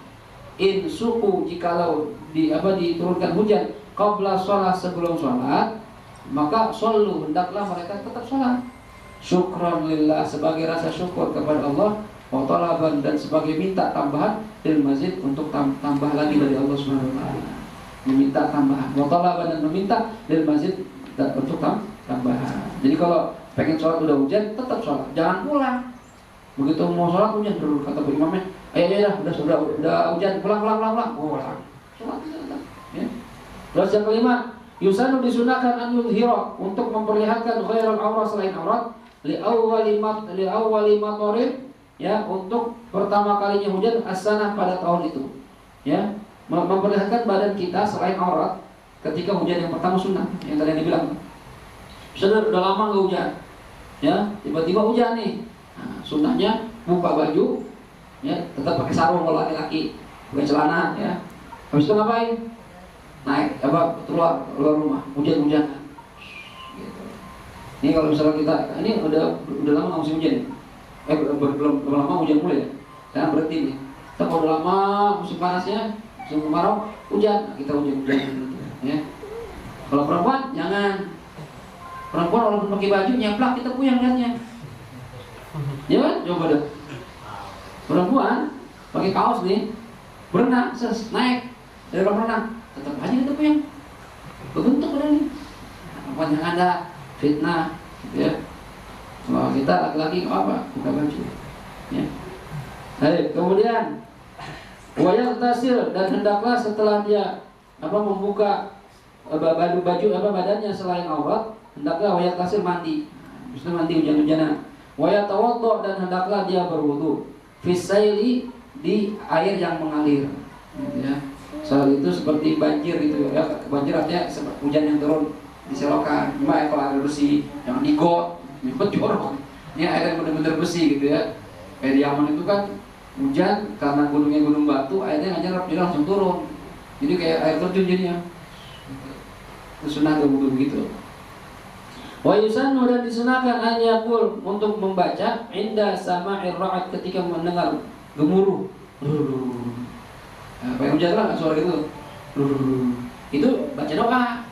In suku jikalau diturunkan hujan qabla sholat sebelum sholat, maka shollu hendaklah mereka tetap sholat. Syukran lillah sebagai rasa syukur kepada Allah, wa talaban dan sebagai minta tambahan lil mazid untuk tambah lagi dari Allah Subhanahu wa taala. Meminta tambahan, wa talaban dan meminta lil mazid untuk tambahan. Jadi kalau pengen sholat udah hujan, tetap sholat, jangan pulang. Begitu mau sholat hujan dulu, kata Bu Imamnya, ayo udah hujan, pulang. Sholat tetap. Ya. Terus yang kelima, yusanu disunahkan an yudhira untuk memperlihatkan ghairul aurat selain aurat li awwali matorin, ya, untuk pertama kalinya hujan as-sanah pada tahun itu, ya, memperlihatkan badan kita selain aurat ketika hujan yang pertama sunnah yang tadi dibilang. Sudah lama nggak hujan, ya, tiba-tiba hujan nih. Nah, sunnahnya buka baju, ya, tetap pakai sarung kalau laki-laki, pakai celana, ya. Habis itu ngapain? Naik keluar rumah, hujan-hujanan. Gitu. Ini kalau misalnya kita ini udah lama nggak musim hujan, belum lama hujan mulai, ya. Sekarang berhenti nih. Kita kalau udah lama musim panasnya, musim kemarau, hujan, nah, kita hujan-hujan, ya. Kalau perempuan jangan. Perempuan walaupun pakai baju nyeplak kita puyeng lihatnya. Ya kan? Coba deh. Perempuan pakai kaos nih, berenang, naik dari kolam renang, tetap aja kita puyeng. Berbentuk badannya. Apa yang ada fitnah, ya. Kalau kita laki-laki apa? Buka baju. Ya. Baik, kemudian wayang tasir dan hendaklah setelah dia membuka baju badannya selain aurat, hendaklah wayang tasir mandi. Bisa mandi hujan-hujanan. Wayang tawaddu dan hendaklah dia berwudu. Fisaili di air yang mengalir. Ya. Soal itu seperti banjir gitu ya. Banjir artinya hujan yang turun di selokan. Cuma kalau air bersih, jangan digot, jorok. Ini air yang benar-benar bersih gitu ya. Kayak di Yaman itu kan hujan karena gunungnya gunung batu, airnya nggak nyerap, jadi langsung turun. Jadi kayak air terjun jadinya. Sunnah wudu begitu. Wa yusannu dan disunahkan an yaqul untuk membaca inda sama'ir ra'd ketika mendengar gemuruh. Apa yang hujan lah suara gitu. Itu baca doa.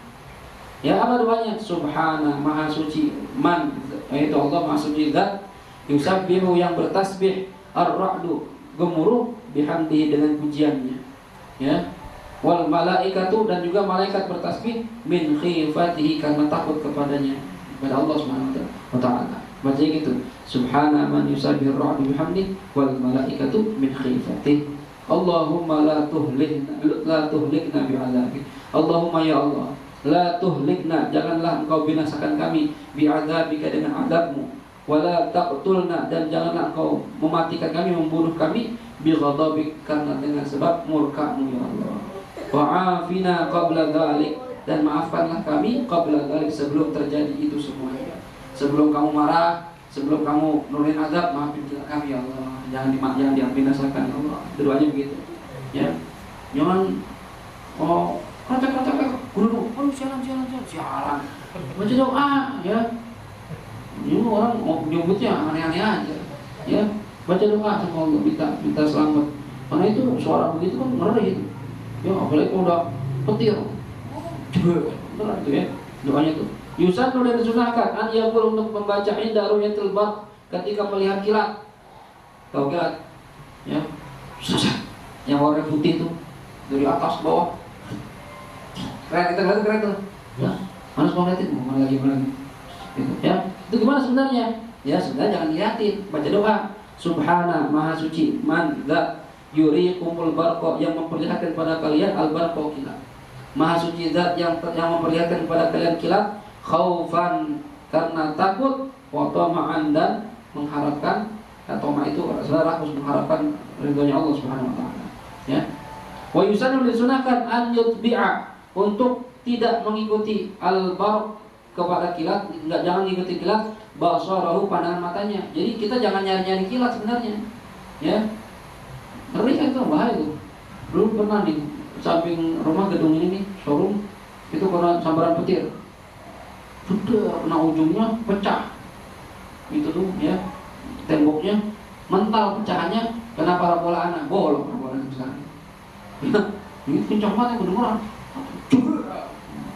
Ya, apa doanya? Subhana maha suci man, yaitu Allah maha suci zat, yusabbihu yang bertasbih, ar-ra'du gemuruh, bihamdihi dengan pujiannya. Ya. Wal malaikatu dan juga malaikat bertasbih min khifatihi karena takut kepadanya, kepada Allah Subhanahu wa taala. Baca gitu. Subhana man yusabbihu ar-ra'du bihamdihi wal malaikatu min khifatihi. Allahumma la tuhlikna bi'adzabik. Allahumma ya Allah, la tuhlikna, janganlah engkau binasakan kami bi'adzabika dengan azabmu. Wala taqtulna dan janganlah engkau mematikan kami, membunuh kami bighadabik karena dengan sebab murka-Mu ya Allah. Wa'afina qabla dzalik dan maafkanlah kami qabla dzalik sebelum terjadi itu semuanya. Sebelum kamu marah, sebelum kamu nurunin azab, maafin kami ya Allah. Jangan dibinasakan ya Allah. Doanya begitu. Ya. Jangan kata-kata guru, sialan. Baca doa ya. Ini orang mau nyebutnya aneh-aneh aja. Ya, baca doa sama Allah, minta selamat. Karena itu suara begitu kan ngeri gitu. Ya, apalagi kalau udah petir. Benar itu ya. Doanya tuh. Yusannu dan disunahkan an yaqul untuk membaca inda ru'yatil badr ketika melihat kilat. Tahu kilat? Ya. Susah. Yang warna putih tuh dari atas ke bawah. Keren, kita lihat keren tuh. Ya. Mana semua liatin? Mana lagi? Gitu. Ya. Itu gimana sebenarnya? Ya, sebenarnya jangan dilihatin, baca doa. Subhana maha suci man zat yurikumul barqa yang memperlihatkan pada kalian al barqa kilat. Maha suci zat yang memperlihatkan kepada kalian kilat khaufan karena takut, wa tama'an dan mengharapkan. Tama itu saudara harus mengharapkan ridhonya Allah Subhanahu wa taala. Ya. Wa yusannu disunahkan an yutbi'a untuk tidak mengikuti al-barq kepada kilat, jangan mengikuti kilat basarahu pandangan matanya. Jadi kita jangan nyari-nyari kilat sebenarnya. Ya. Ngeri kan itu bahaya itu. Dulu pernah di samping rumah gedung ini nih, showroom, itu kena sambaran petir. Sudah kena ujungnya pecah. Itu tuh ya, temboknya mental pecahannya kena parabola anak, bolong parabola anak besar. Ini kencang banget yang kedengeran.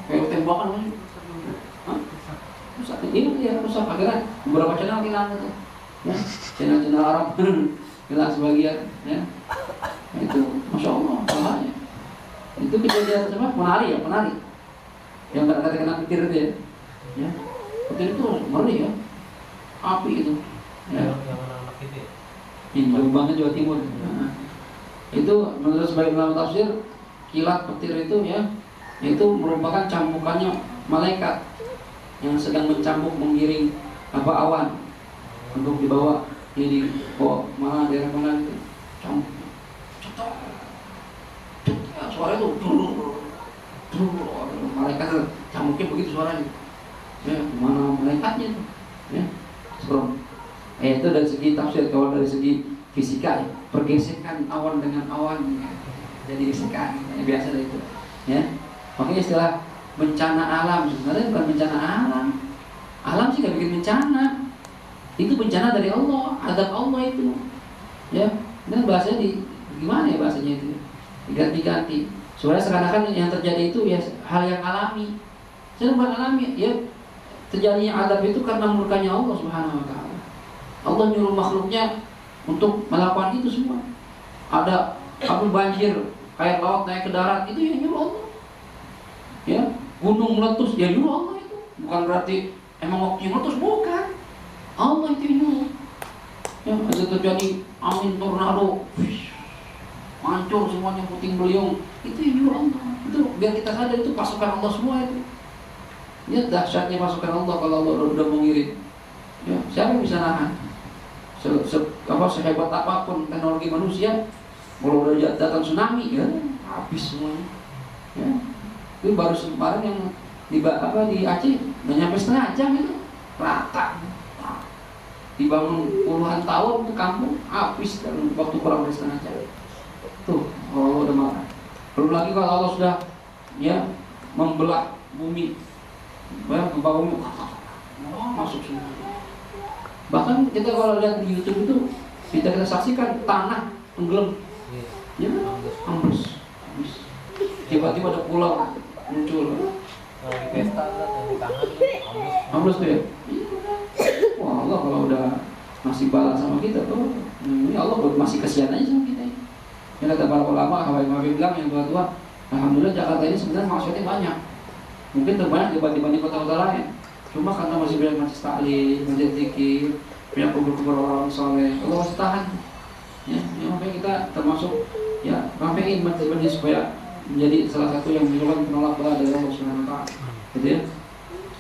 Kayak tembakan aja. Rusak, ini dia rusak. Akhirnya beberapa channel hilang gitu. Ya, channel-channel Arab hilang sebagian. Ya, itu masya Allah, bahaya. Itu kejadian apa? Menari ya, menari. Yang kata kena petir itu ya. Ya, petir itu ngeri ya. Api itu. Ya. Yang anak-anak itu ya? Ini Jombangnya Jawa Timur. Nah, itu menurut sebagian ulama tafsir, kilat petir itu ya, itu merupakan cambukannya malaikat yang sedang mencambuk menggiring awan untuk dibawa jadi mana daerah mana itu cambuk. Suara itu malaikat cambuknya begitu suaranya. Ya, mana malaikatnya itu? Ya, serem. Itu dari segi tafsir. Kalau dari segi fisika, ya, pergesekan awan dengan awan ya, jadi gesekan, ya, biasa dari itu. Ya, makanya istilah bencana alam sebenarnya bukan bencana alam. Alam sih gak bikin bencana. Itu bencana dari Allah, adab Allah itu. Ya, dan bahasanya gimana ya bahasanya itu? Diganti-ganti. Soalnya sekarang yang terjadi itu ya hal yang alami. Sebenarnya bukan alami, ya terjadinya adab itu karena murkanya Allah Subhanahu wa taala. Allah nyuruh makhluknya untuk melakukan itu semua. Ada banjir, air laut naik ke darat, itu yang nyuruh Allah. Ya, gunung meletus, ya nyuruh Allah itu. Bukan berarti emang waktu meletus, bukan. Allah itu yang nyuruh. Ya, ada terjadi angin tornado, hancur semuanya puting beliung, itu yang nyuruh Allah. Itu biar kita sadar itu pasukan Allah semua itu. Lihat dahsyatnya pasukan Allah kalau Allah udah mengirim. Ya, siapa yang bisa nahan? Sehebat apapun teknologi manusia, kalau udah datang tsunami, ya habis semuanya. Ya, itu baru kemarin yang di Aceh, nggak nyampe setengah jam itu rata. Dibangun puluhan tahun ke kampung, habis dalam waktu kurang dari setengah jam. Tuh, Allah udah marah. Belum lagi kalau Allah sudah ya membelah bumi, gempa bumi, masuk semua. Bahkan kita kalau lihat di YouTube itu kita saksikan tanah tenggelam, ya ambles. Tiba-tiba ada pulau muncul. Di pesta kan yang di tangan Ambles tuh ya. Wah, Allah kalau udah masih balas sama kita tuh, ini Allah masih kasihan aja sama kita. Yang kata para ulama, Hawaii bilang yang tua-tua, alhamdulillah Jakarta ini sebenarnya maksudnya banyak. Mungkin terbanyak dibanding kota-kota lain. Cuma karena masih banyak majlis taklim, majlis zikir, banyak kubur-kubur orang soleh, Allah masih tahan. Ya, makanya kita termasuk ya ramein majlis supaya menjadi salah satu yang menyebabkan penolak doa dari Allah Subhanahu wa taala. Gitu ya.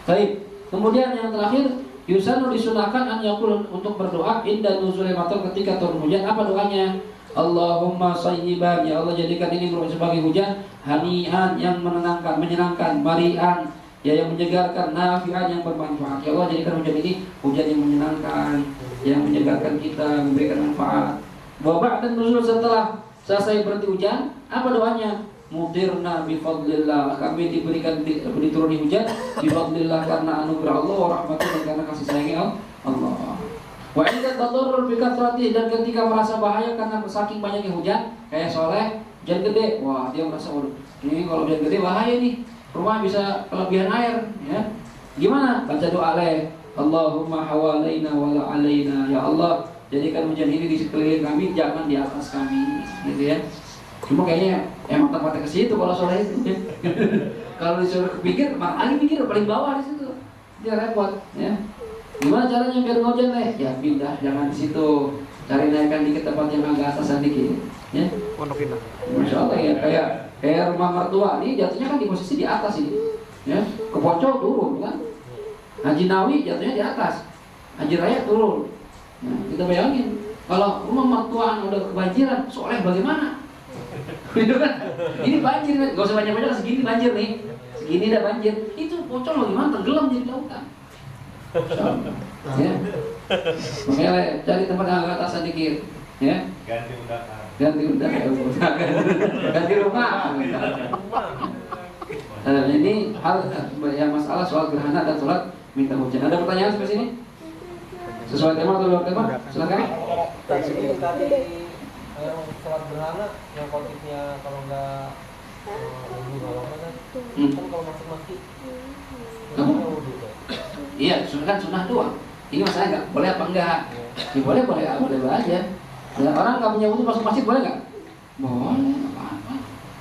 Baik. Kemudian yang terakhir, yusanu disunahkan an yaqul untuk berdoa inda nuzulil matar ketika turun hujan. Apa doanya? Allahumma sayyiban, ya Allah jadikan ini sebagai hujan hani'an yang menenangkan, menyenangkan, mari'an ya yang menyegarkan, nafi'an yang bermanfaat. Ya Allah jadikan hujan ini hujan yang menyenangkan, yang menyegarkan kita, memberikan manfaat. Wa ba'da nuzul, setelah selesai berhenti hujan, apa doanya? Mutirna bifadlillah, kami diberikan dituruni hujan bifadlillah karena anugerah Allah wa rahmatullah dan karena kasih sayangnya Allah. Wa idza tadarrur bi kathrati, dan ketika merasa bahaya karena saking banyaknya hujan, kayak Soleh hujan gede, wah dia merasa waduh, ini kalau hujan gede bahaya nih, rumah bisa kelebihan air, ya. Gimana? Baca doa Allahumma hawalaina wa la alaina, ya Allah jadikan hujan ini di sekeliling kami, jangan di atas kami, gitu ya. Cuma kayaknya emang tempatnya ke situ kalau Soleh itu. Kalau disuruh pikir, makanya mikir paling bawah di situ, dia repot, ya. Gimana caranya biar hujan ya pindah, jangan di situ, cari naikkan dikit tempat yang agak atasan dikit, ya. Pondok Indah. Masya Allah ya, kayak rumah mertua ini jatuhnya kan di posisi di atas ini, ya. Ke Poncol turun kan, Haji Nawi jatuhnya di atas, Haji Raya turun. Nah, kita bayangin kalau rumah mertua udah kebanjiran, Soleh bagaimana? Itu kan, ini banjir kan, gak usah banyak-banyak, segini banjir nih, segini udah banjir, itu Poncol bagaimana tenggelam jadi lautan. Ya, makanya cari tempat yang agak atas sedikit, ya. Ganti undangan. ganti rumah. Ini hal yang masalah soal gerhana dan sholat minta hujan. Ada pertanyaan seperti ini? Sesuai tema atau luar tema? Silakan. Tadi sholat gerhana yang khotibnya kalau nggak wudhu nggak apa kan? Kan kalau masuk masjid, nggak wudhu kan? Iya, kan sunnah doang. Ini masalahnya nggak boleh apa enggak? Ya boleh aja. Ya, orang nggak punya wudhu masuk masjid boleh nggak? Boleh, apa-apa.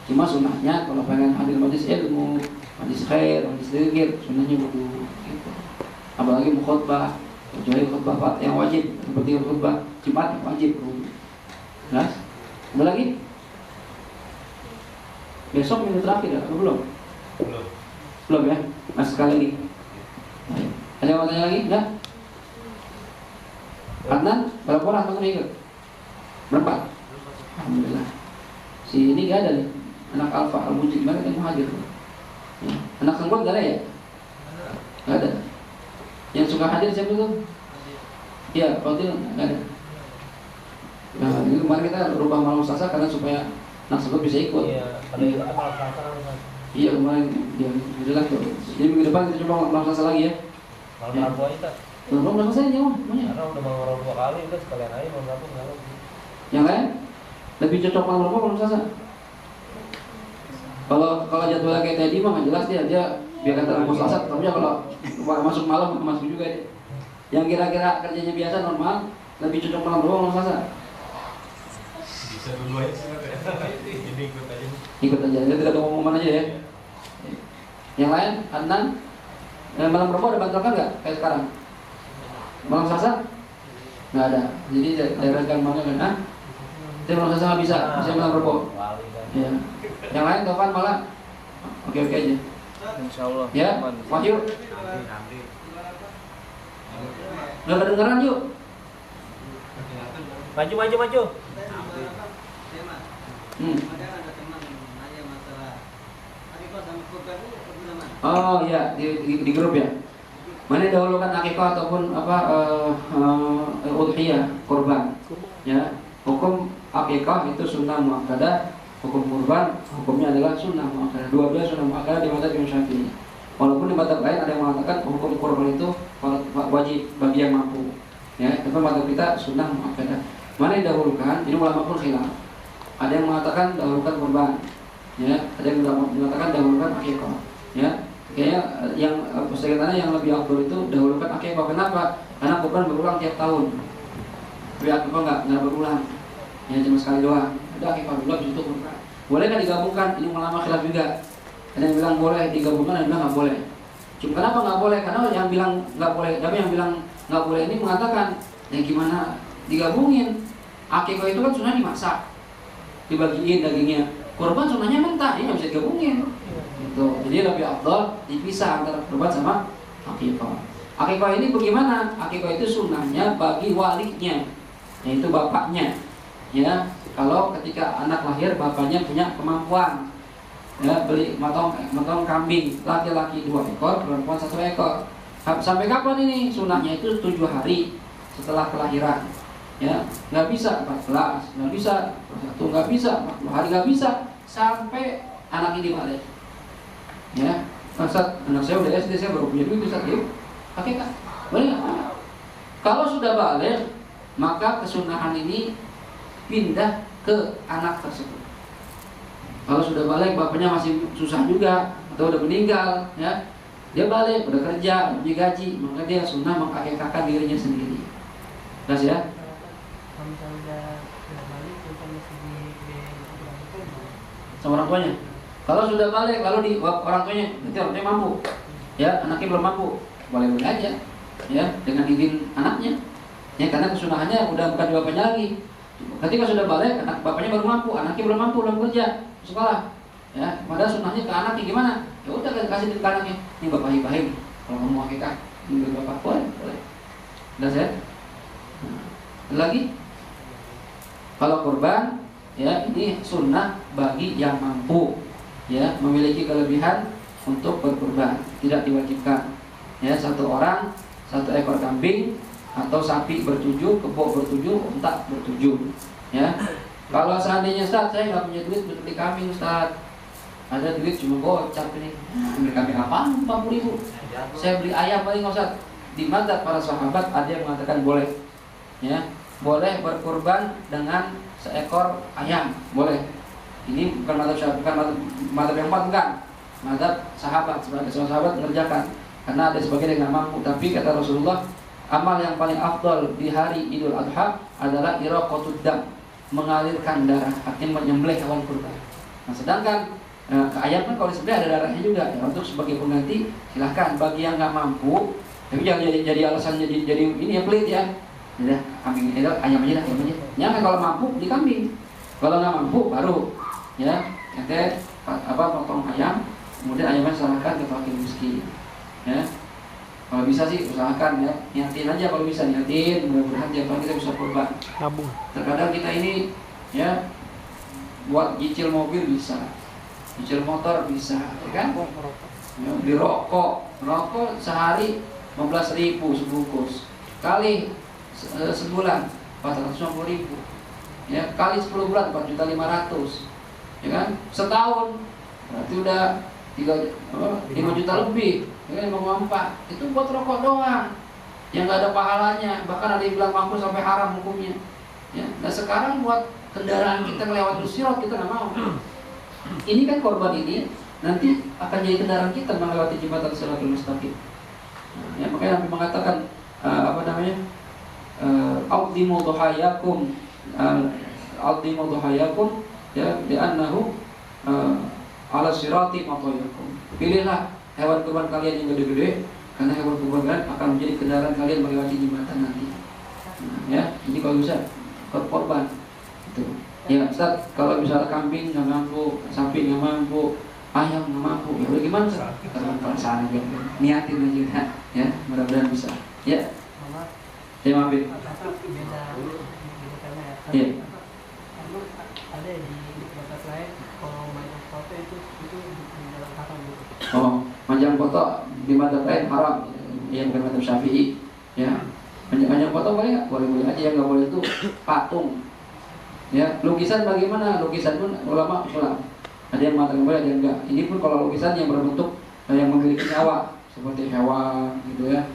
Cuma sunnahnya kalau pengen hadir majlis ilmu, majlis khair, majlis zikir, sunnahnya wudhu. Gitu. Apalagi mau khutbah, kecuali khutbah yang wajib, seperti khutbah Jumat yang wajib. Nah, ada lagi? Besok minggu terakhir atau belum? Belum ya? Nah, sekali lagi. Ada yang mau tanya lagi? Enggak? Adnan, berapa orang teman ikut? Berapa? Alhamdulillah. Si ini gak ada nih. Anak Alfa, Al-Mujid, mana yang mau hadir? Ya. Anak Sengkot gak ada ya? Gak ada. Yang suka hadir siapa tuh? Iya, Fadil gak ada. Nah, ini kemarin kita rubah malam Selasa karena supaya anak Sengkot bisa ikut. Iya, pada itu kan malam Selasa kan. Iya, kemarin dia jelas tuh. Jadi minggu depan kita coba malam Selasa lagi ya. Malam Rabu aja tak? Belum selesai aja mah. Karena udah malam Rabu 2 kali, udah sekalian aja malam Rabu nggak lagi. Yang lain lebih cocok malam Rabu malam Selasa. Kalau jadwalnya kayak tadi mah nggak jelas dia biar kata malam Selasa, tapi ya kalau masuk malam masuk juga dia. Yang kira-kira kerjanya biasa normal lebih cocok malam Rabu malam Selasa. Bisa dulu aja sebenarnya. Jadi ikut aja. Ikut aja, dia tidak ada pengumuman aja ya. Yang lain, Adnan, malam Rabu ada bantuan nggak kayak sekarang? Malam Selasa? Nggak ada. Jadi daerahkan mana kan? Ah, dia malam Selasa nggak bisa malam Rabu. Ya. Yang lain Tovan malah oke aja. Insyaallah. Ya, Wahyu. Udah kedengeran yuk. Maju. Oh iya, di grup ya. Mana dahulukan akikah ataupun udhiyah, kurban. Ya, hukum akikah itu sunnah muakkadah, hukum kurban hukumnya adalah sunnah muakkadah. Dua-duanya sunnah muakkadah di mazhab Imam Syafi'i. Walaupun di mazhab lain ada yang mengatakan hukum kurban itu wajib bagi yang mampu. Ya, tapi mazhab kita sunnah muakkadah. Mana yang dahulukan? Ini ulama pun khilaf. Ada yang mengatakan dahulukan kurban. Ya, ada yang mengatakan dahulukan akikah. Ya, kayaknya yang persekitarnya yang lebih afdal itu dahulukan akikah. Kenapa? Karena kurban berulang tiap tahun. Tapi akikah enggak berulang. Ya, cuma sekali doang. Ada akikah dulu habis itu kurban. Boleh kan digabungkan? Ini ulama khilaf juga. Ada yang bilang boleh digabungkan, ada yang bilang enggak boleh. Cuma kenapa enggak boleh? Karena yang bilang enggak boleh, tapi yang bilang enggak boleh ini mengatakan, ya gimana digabungin? Akikah itu kan sunnah dimasak, dibagiin dagingnya. Kurban sunnahnya mentah, ini nggak bisa digabungin. Gitu. Jadi lebih afdal dipisah antara kurban sama akikah. Akikah ini bagaimana? Akikah itu sunnahnya bagi walinya, yaitu bapaknya. Ya, kalau ketika anak lahir bapaknya punya kemampuan, ya beli motong kambing, laki-laki 2 ekor, perempuan 1 ekor. Sampai kapan ini? Sunnahnya itu 7 hari setelah kelahiran. Ya, nggak bisa 14, nggak bisa 1, nggak bisa 40 hari, nggak bisa sampai anak ini balik. Ya, Ustaz, anak saya udah SD, saya baru punya duit, Ustaz, yuk, akikah, boleh nggak? Kalau sudah balik, maka kesunahan ini pindah ke anak tersebut. Kalau sudah balik, bapaknya masih susah juga atau udah meninggal, ya, dia balik, udah kerja, punya gaji, maka dia sunnah mengakikahkan dirinya sendiri. Jelas ya? Sama orang tuanya. Kalau sudah balik lalu di orang tuanya, berarti orang tuanya mampu. Ya, anaknya belum mampu, boleh-boleh aja. Ya, dengan izin anaknya. Ya, karena kesunahannya udah bukan di bapaknya lagi. Ketika sudah balik, anak bapaknya baru mampu, anaknya belum mampu, belum kerja, sekolah. Ya, padahal sunahnya ke anaknya gimana? Ya udah kasih ke anaknya. Ini bapak hibah. Kalau kamu mau akikah, ini bapak boleh. Udah saya. Lagi, kalau kurban, ya ini sunnah bagi yang mampu, ya memiliki kelebihan untuk berkurban, tidak diwajibkan. Ya, 1 orang 1 ekor kambing atau sapi ber7, kebo ber7, unta ber7. Ya, Kalau seandainya Ustaz, saya nggak punya duit untuk beli kambing Ustaz, ada duit cuma gocap ini, beli kambing apaan 40.000? Saya beli ayam paling Ustaz. Di mata para sahabat ada yang mengatakan boleh, ya, boleh berkurban dengan seekor ayam, boleh. Ini bukan madzhab Syafi'i, bukan madzhab yang empat, bukan. Madzhab sahabat, sebagai sahabat mengerjakan. Karena ada sebagian yang nggak mampu. Tapi kata Rasulullah, amal yang paling afdal di hari Idul Adha adalah iraqatud dam, mengalirkan darah, artinya menyembelih hewan kurban. Nah, sedangkan ayam kan kalau disembelih ada darahnya juga. Ya, untuk sebagai pengganti silahkan. Bagi yang nggak mampu, tapi jangan jadi alasan jadi ini ya pelit ya. Ya, kambing itu ayam aja dah, ayam aja. Jangan kalau mampu di kambing. Kalau nggak mampu baru ya ente potong ayam, kemudian ayamnya serahkan ke fakir miskin. Ya. Kalau bisa sih usahakan ya, niatin aja kalau bisa niatin, mudah-mudahan tiap tahun kita bisa kurban. Nabung. Terkadang kita ini ya buat cicil mobil bisa, cicil motor bisa, ya kan? Ya, beli rokok sehari 15.000 sebungkus, kali sebulan 450.000, ya kali 10 bulan 4.500.000, ya kan? Setahun berarti udah 5 juta lebih, ya kan? 5,4 itu buat rokok doang, yang nggak ada pahalanya, bahkan ada yang bilang mampu sampai haram hukumnya. Ya, nah sekarang buat kendaraan kita melewati sirat kita nggak mau. Ini kan korban ini nanti akan jadi kendaraan kita melewati jembatan Shiratul Mustaqim. Nah, ya, makanya Nabi mengatakan Aqdimu dhuhayakum, Aqdimu dhuhayakum ya li'annahu ala sirati matayakum. Pilihlah hewan kurban kalian yang gede-gede, karena hewan kurban kalian akan menjadi kendaraan kalian melewati jembatan nanti. Nah, ya, jadi kalau bisa korban itu. Ya, Ustaz, kalau misalnya kambing nggak mampu, sapi nggak mampu, ayam nggak mampu, ya udah gimana? Karena perasaan aja, niatin aja, ya, mudah-mudahan bisa. Ya, ya maafin. Iya. Ada di batas lain kalau banyak foto itu dalam kapan gitu. Oh, panjang foto di madzhab lain haram, ya bukan madzhab Syafi'i, ya. Panjang foto boleh nggak? Boleh aja, yang nggak boleh itu patung. Ya, lukisan bagaimana? Lukisan pun ulama Islam ada yang mengatakan boleh, ada yang enggak. Ini pun kalau lukisan yang berbentuk yang memiliki nyawa seperti hewan gitu ya.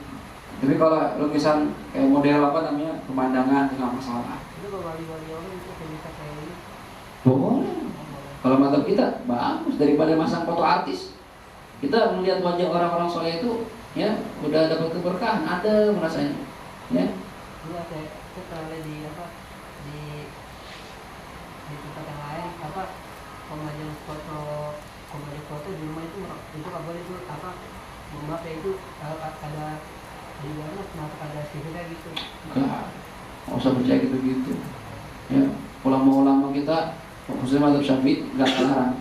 Tapi kalau lukisan kayak model apa namanya pemandangan nggak masalah. Itu kalau wali-wali orang itu bisa kayak ini. Boleh. Kalau madzhab kita bagus daripada masang foto artis. Kita melihat wajah orang-orang soleh itu ya udah dapat keberkahan, ada merasanya. Ya. Iya, saya pernah lihat di tempat yang lain pemajang foto di rumah itu nggak boleh itu maaf ya, itu ada di mana kenapa ada sihirnya gitu. Enggak usah percaya gitu-gitu. Ya, ulama-ulama kita khususnya madzhab Syafi'i nggak melarang.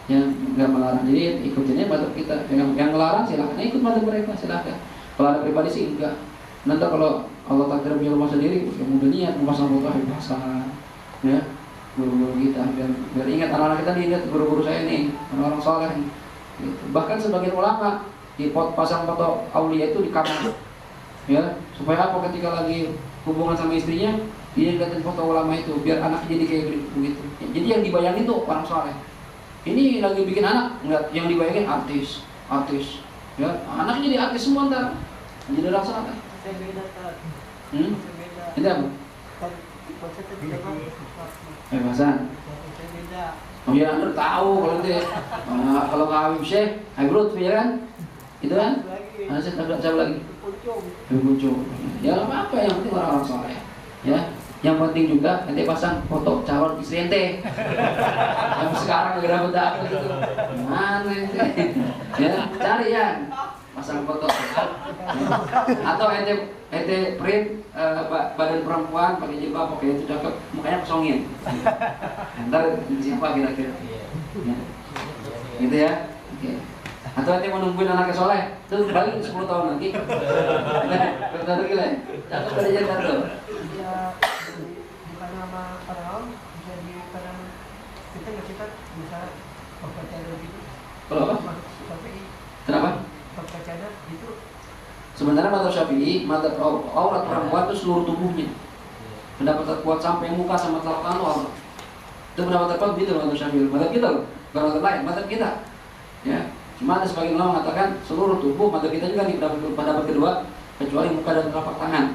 Ya, nggak melarang. Jadi ikutinnya madzhab kita. Yang melarang silahkan ikut madzhab mereka, silahkan. Kalau ada pribadi sih enggak. Nanti kalau Allah takdir punya rumah sendiri, ya mudah niat memasang foto pasang, ya guru-guru kita biar ingat anak-anak kita diingat guru-guru saya nih, orang-orang soleh nih. Gitu. Bahkan sebagian ulama pasang foto aulia itu di kamar, ya supaya apa? Ketika lagi hubungan sama istrinya, dia liatin foto ulama itu, biar anaknya jadi kayak begitu. Jadi yang dibayangin tuh orang soleh. Ini lagi bikin anak, enggak, yang dibayangin artis, ya anaknya jadi artis semua ntar, jadi orang soleh. Saya beda kan. Beda. Itu apa? Konsepnya beda. Hasan. Saya beda. Oh ya, Anda tahu kalau itu. Kalau nggak Habib Syekh, Habrut ya kan? Itu kan? Saya coba lagi. Pucung. Ya nggak apa-apa, yang penting orang-orang soleh. Ya, yang penting juga nanti pasang foto calon istri ente. Yang sekarang nggak dapat gitu. Mana ente? Ya, cari ya. Pasang foto atau ente print badan perempuan pakai jilbab, pakai itu cakep, mukanya kosongin. Ntar siapa kira-kira? Ya. Gitu ya. Oke. Atau ente mau nungguin anaknya soleh, tuh balik 10 tahun lagi. Betul gila. Cakep dari jantar tuh. Ya, bukan nama orang, bisa di kadang kita bisa percaya gitu. Kalau apa? Tapi Kenapa? percaya itu Sebenarnya madzhab Syafi'i, madzhab aurat perempuan itu seluruh tubuhnya. Pendapat terkuat sampai muka sama telapak tangan aurat. Itu pendapat terkuat begitu menurut Syafi'i. Madzhab kita loh, bukan madzhab lain, madzhab kita. Ya, cuma ada sebagian ulama mengatakan seluruh tubuh, madzhab kita juga di pendapat kedua, kecuali muka dan telapak tangan.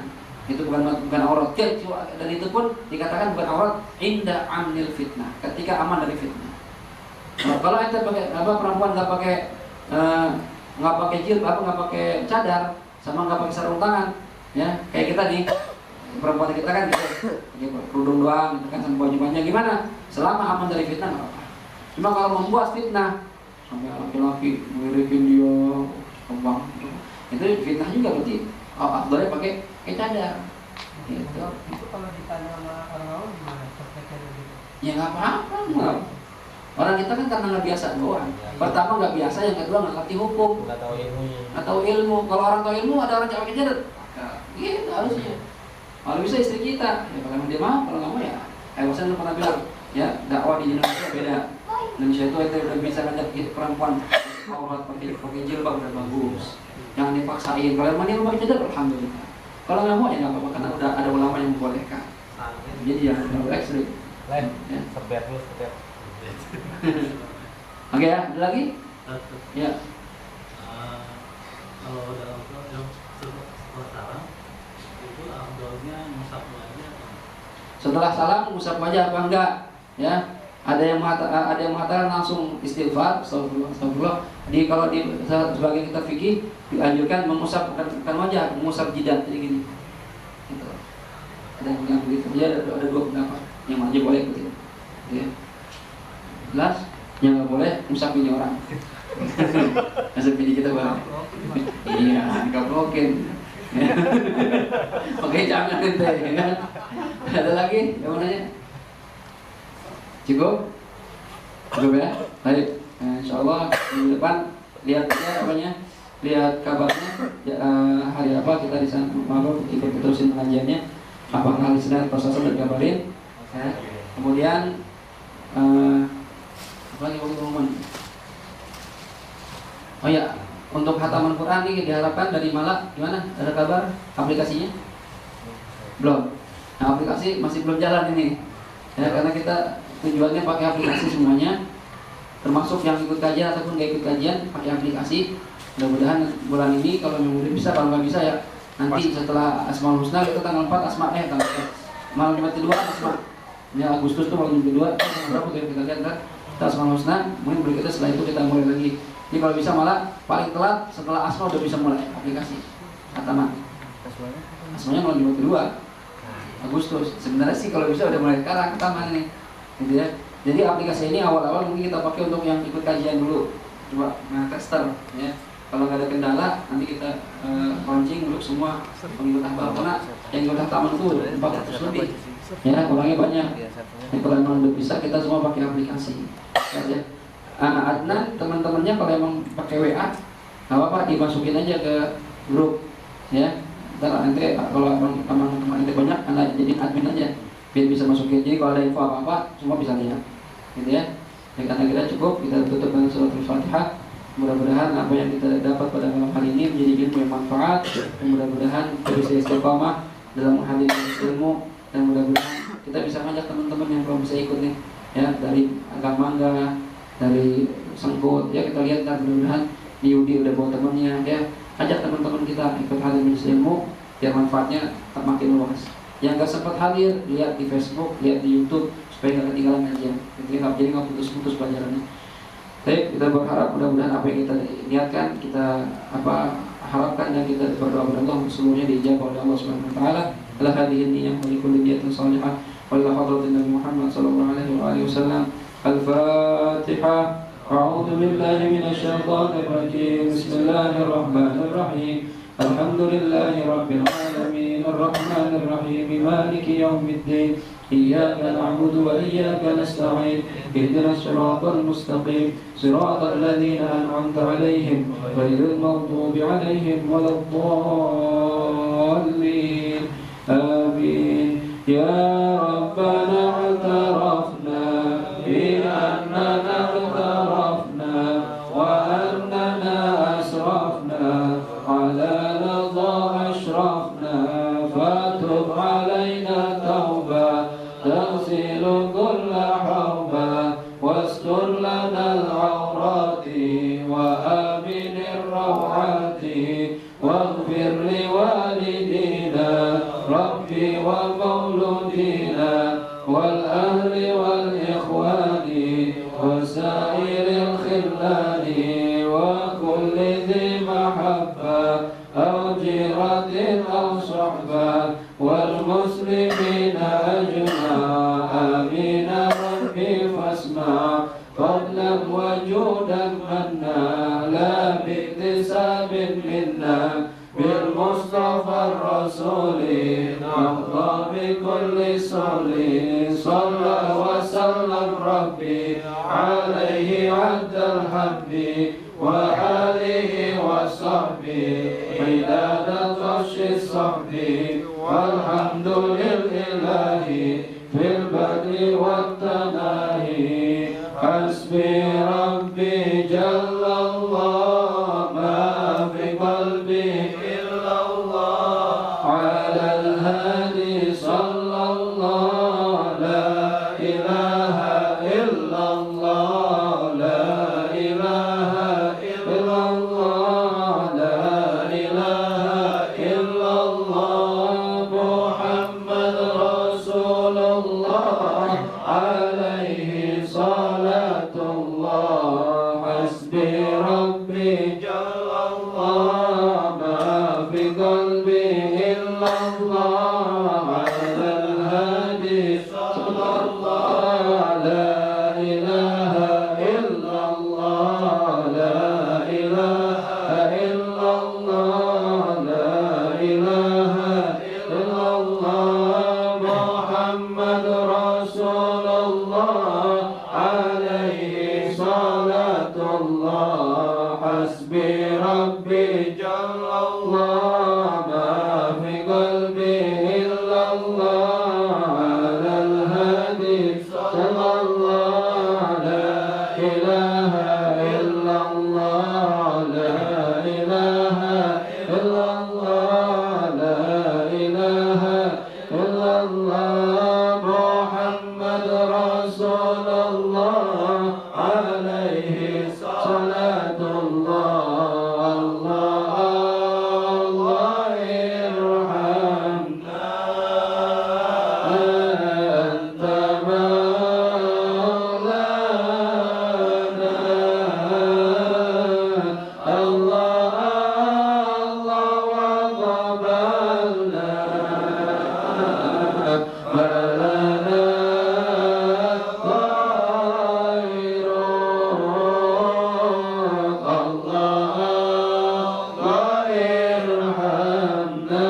Itu bukan aurat. Dan itu pun dikatakan bukan aurat inda amnil fitnah, ketika aman dari fitnah. Nah, kalau ente pakai perempuan nggak pakai jilbab, nggak pakai cadar, sama nggak pakai sarung tangan, ya kayak kita nih perempuan kita kan gitu, kerudung doang, gitu kan, sama baju-bajunya gimana? Selama aman dari fitnah nggak apa-apa. Cuma kalau membuat fitnah sampai laki-laki ngirikin dia kembang, itu fitnah juga berarti. Afdalnya pakai cadar. Gitu. Itu kalau ditanya sama orang awam gimana? Perspektifnya gitu. Ya nggak apa-apa, nggak. Orang kita kan karena nggak biasa doang. Pertama nggak biasa, yang kedua nggak ngerti hukum, nggak tahu ilmunya. nggak tahu ilmu. Kalau orang tahu ilmu, ada orang cakap cadar, gitu harusnya. Kalau bisa istri kita, ya kalau dia mau, kalau nggak mau ya. Wasan pernah bilang, ya dakwah di Indonesia beda. Indonesia itu udah bisa ngajak perempuan aurat pakai jilbab udah bagus. Jangan dipaksain. Kalau emang dia mau pakai cadar, alhamdulillah. Kalau nggak mau ya nggak apa-apa, karena udah ada ulama yang membolehkan. Jadi jangan terlalu ekstrim. Lain, Ya. sebet lu sebet. Oke ya, ada lagi? Ya. Kalau dalam setelah salam itu afdalnya musab wajah atau Setelah salam usap wajah apa enggak? Ya. Ada yang mengatakan langsung istighfar, astagfirullah. Kalau di sebagai kita fikih dianjurkan mengusap bukan wajah, mengusap jidat, jadi gini. Gitu. Ada yang bilang begitu. Ya ada dua pendapat. Yang mana aja boleh begitu. Ya. Jelas? Yang nggak boleh ngusap ini orang. Ngusap ini kita boleh. Iya, nggak blokin. Oke, jangan ente. Ya. Ada lagi yang mananya? Cukup? Cukup ya? Baik. Insyaallah minggu depan lihat ya apanya? Lihat kabarnya ya, hari apa kita di sana mau ikut terusin pengajiannya. Apakah hari Senin atau Selasa udah dikabarin? Ya. Kemudian apa lagi ngomong? Oh ya, untuk hataman Quran nih diharapkan dari Malak gimana? Ada kabar aplikasinya? Belum. Nah, aplikasi masih belum jalan ini. Ya, karena kita tujuannya pakai aplikasi semuanya, termasuk yang ikut kajian ataupun nggak ikut kajian pakai aplikasi. Mudah-mudahan bulan ini kalau yang udah bisa, kalau nggak bisa ya nanti setelah Asmaul Husna kita tanggal 4 malam Jumat kedua Asma. Ya Agustus tuh malam kedua berapa tuh kita lihat kan? Kita Asmaul Husna, mungkin berikutnya setelah itu kita mulai lagi. Jadi kalau bisa malah paling telat setelah Asma udah bisa mulai aplikasi Ataman. Asmanya malam Jumat kedua Agustus. Sebenarnya sih kalau bisa udah mulai sekarang Ataman ini. Gitu ya. Jadi aplikasi ini awal-awal mungkin kita pakai untuk yang ikut kajian dulu, coba tester ya. Kalau nggak ada kendala nanti kita launching dulu semua pengikut ahbab, karena yang ikut taman itu 400 lebih ya, orangnya banyak. Jadi kalau memang udah bisa kita semua pakai aplikasi ya. Adnan teman-temannya kalau emang pakai WA nggak apa-apa, dimasukin aja ke grup ya. Ntar nanti kalau teman-teman nanti banyak, anda jadi admin aja biar bisa masukin. Jadi kalau ada info apa-apa semua bisa lihat gitu ya. Karena kita cukup, kita tutup dengan surat Al-Fatihah. Mudah-mudahan apa yang kita dapat pada malam hari ini menjadi ilmu yang manfaat. Mudah-mudahan kita bisa istiqamah dalam menghadiri ilmu, dan mudah-mudahan kita bisa ngajak teman-teman yang belum bisa ikut nih ya, dari Agam Mangga, dari Sengkut ya, kita lihat kan mudah-mudahan di Yudi udah bawa temannya ya. Ajak teman-teman kita ikut hadir majelis ilmu biar manfaatnya tak makin luas. Yang gak sempat hadir, lihat di Facebook, lihat di YouTube supaya gak ketinggalan aja. Jadi nggak putus-putus pelajarannya. Baik, kita berharap mudah-mudahan apa yang kita niatkan, kita harapkan, dan kita berdoa kepada Allah seluruhnya diijabah oleh Allah Subhanahu wa taala. Ala hadhihi niyyah wa likulli niyatin shalihah wa ila hadratin Nabi Muhammad sallallahu alaihi wasallam. Al-Fatihah. A'udzu billahi minasy syaithanir rajim. Bismillahirrahmanirrahim. Alhamdulillahi rabbil alamin, arrahmanir rahim, maliki yaumiddin. إياك نعبد وإياك نستعين اهدنا الصراط المستقيم صراط الذين أنعمت عليهم غير المغضوب عليهم ولا الضالين آمين يا ربنا اعترفنا بأننا اغترفنا وأننا أسرفنا على لظى أشرفنا فتب علينا توبة تغسل كل حرام آمن الروعات واغفر لوالدينا ربي ومولودينا والأهل والإخوان وسائر الخلان وكل ذي محبة أو جيرة أو صحبة والمسلمين أجمع آمين ربي فاسمع فضلا وجودا منا لا باكتساب منا بالمصطفى الرسول نرضى بكل صلي صلى وسلم ربي عليه عد الحب وآله وصحبه مداد طش الصحب والحمد لله في البدء والتناهي حسبي ربي جل الله ما في قلبي إلا الله على الهادي صلى الله لا إله إلا الله لا إله إلا الله لا إله إلا الله محمد رسول الله عليه صلاة الله حسبي ربي جل الله ما في قلبي إلا الله على الهادي صلى الله لا إله إلا الله لا إله إلا الله لا إله إلا الله محمد رسول الله عليه صلاة الله حسبي ربي جل الله ما في قلبي إلا الله على الهادي صلى الله لا إله إلا الله لا إله إلا الله لا إله إلا الله محمد رسول الله عليه صلاة الله الله الله ارحمنا أنت مولانا الله الله وقبلنا ما لنا غيرك الله الله ارحمنا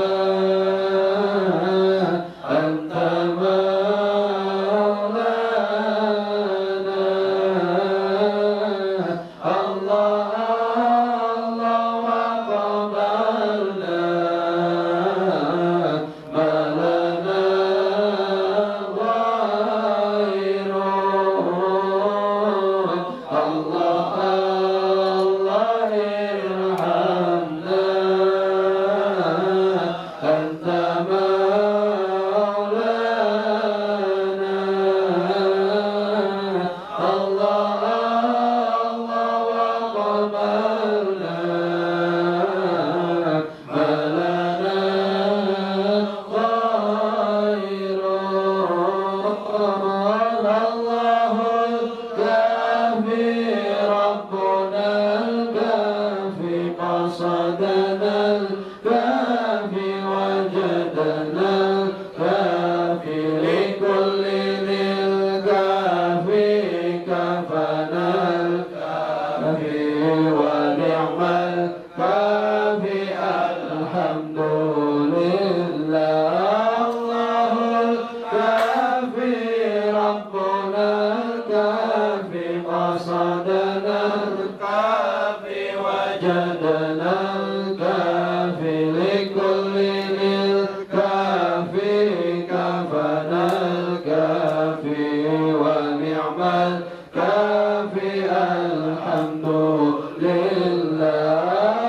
أنت مولانا الله الله وقبلنا ما لنا غيرك الله الله ارحمنا أنت مولانا الله الله وقبلنا ما لنا غيرك الله الكافي ربنا الكافي قصدنا الكافي وجدنا الكافي لكل ذي الكافي كفنا الكافي ونعم الكافي الحمد لله الله الكافي ربنا الكافي قصدنا الكافي وجدنا الكافي لكل ذي الكافي كفنا الكافي ونعم الكافي الحمد لله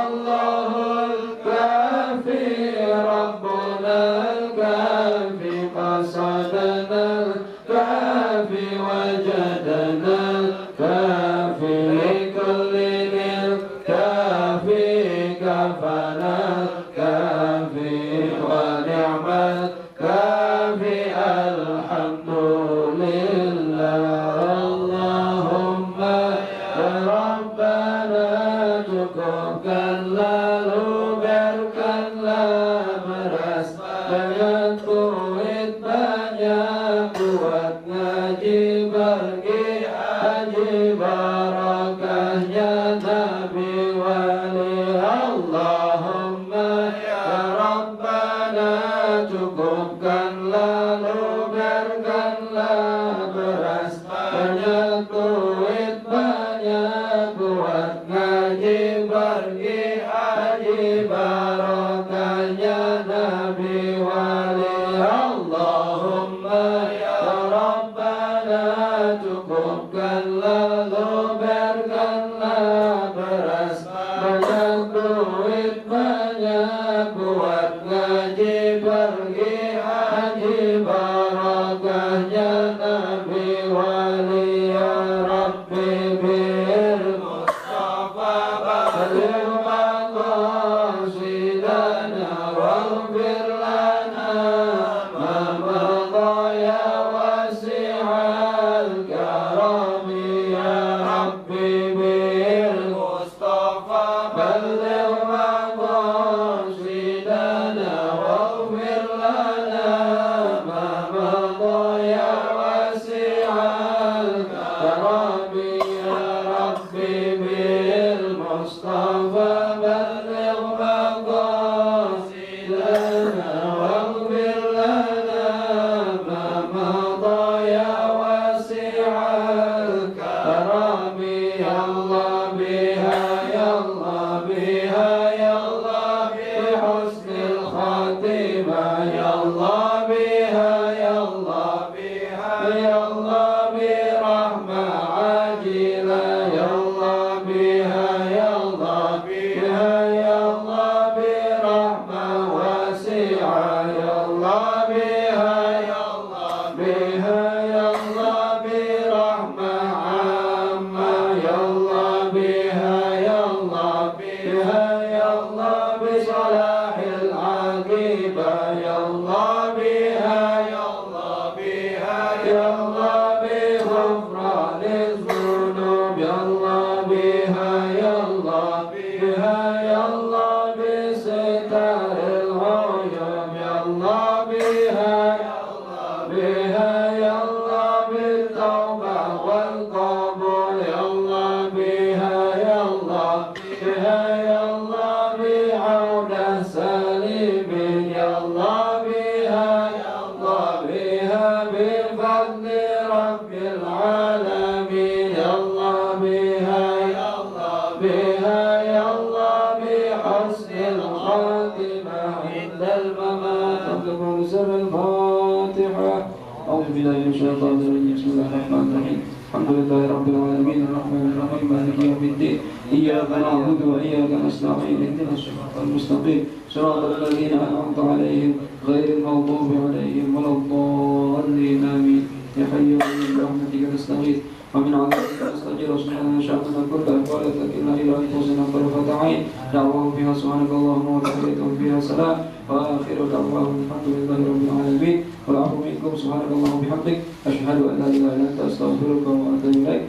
الله الكافي ربنا الكافي قصدنا الكافي وجدنا الكافي لكل cukupkan lalu biarkanlah beras banyak duit banyak buat ngaji pergi haji barakahnya Nabi wali Allahumma ya Rabbana cukupkan lalu biarkanlah beras banyak duit banyak buat ngaji pergi haji barakahnya Nabi wali Allahumma ya Rabbana cukupkan lalu biarkanlah beras banyak duit banyak buat ngaji pergi haji barakahnya Nabi wali ya Rabbi bil Mustafa baligh maqasidana waghfir lana ma madha ya wasi'al karami ya Rabbi bil Mustafa baligh maqasidana waghfir lana ma madha ya wasi'al karami ya Rabbi bil Mustafa baligh maqasidana waghfir lana ma madha ya wasi'al karami ya Allah biha ya Allah biha ya Allah bihusnil khatimah ya Allah biha ya Allah biha ya Allah birahmah ajilah ya Allah biha ya Allah biha ya Allah birahmah wasi'ah ya Allah biha ya Allah biha ya Allah birahmah ammah ya Allah biha ya Allah biha ya Allah bisalahil aqibah ya Allah biha ya Allah biha ya Allah bighufraniz dzunub ya Allah biha ya Allah biha ya Allah bisitaril ghuyub ya Allah biha ya Allah biha ya Allah bitawbah wal qabul ya Allah biha ya Allah biha ya Allah bi'audah salimin ya Allah biha ya Allah biha bifadli rabbil alamin ya Allah biha ya Allah biha ya Allah bihusnil khatimah indal mamat aqbal sir al-Fatiha أعوذ بالله من الشيطان الرجيم بسم الله الرحمن الرحيم الحمد لله رب العالمين الرحمن الرحيم مالك يوم الدين إياك نعبد وإياك نستعين اهدنا الصراط المستقيم صراط الذين أنعمت عليهم غير المغضوب عليهم ولا الضالين آمين يا حي يا قيوم برحمتك نستغيث ومن عذابك نستجير سبحانه شأننا كل أحوال تكلنا إلى أنفسنا طرفة عين دعواهم فيها سبحانك اللهم وتحيتهم فيها سلام وآخر دعواهم الحمد لله رب العالمين والعفو منكم سبحانك اللهم وبحمدك أشهد أن لا إله إلا أنت أستغفرك وأتوب إليك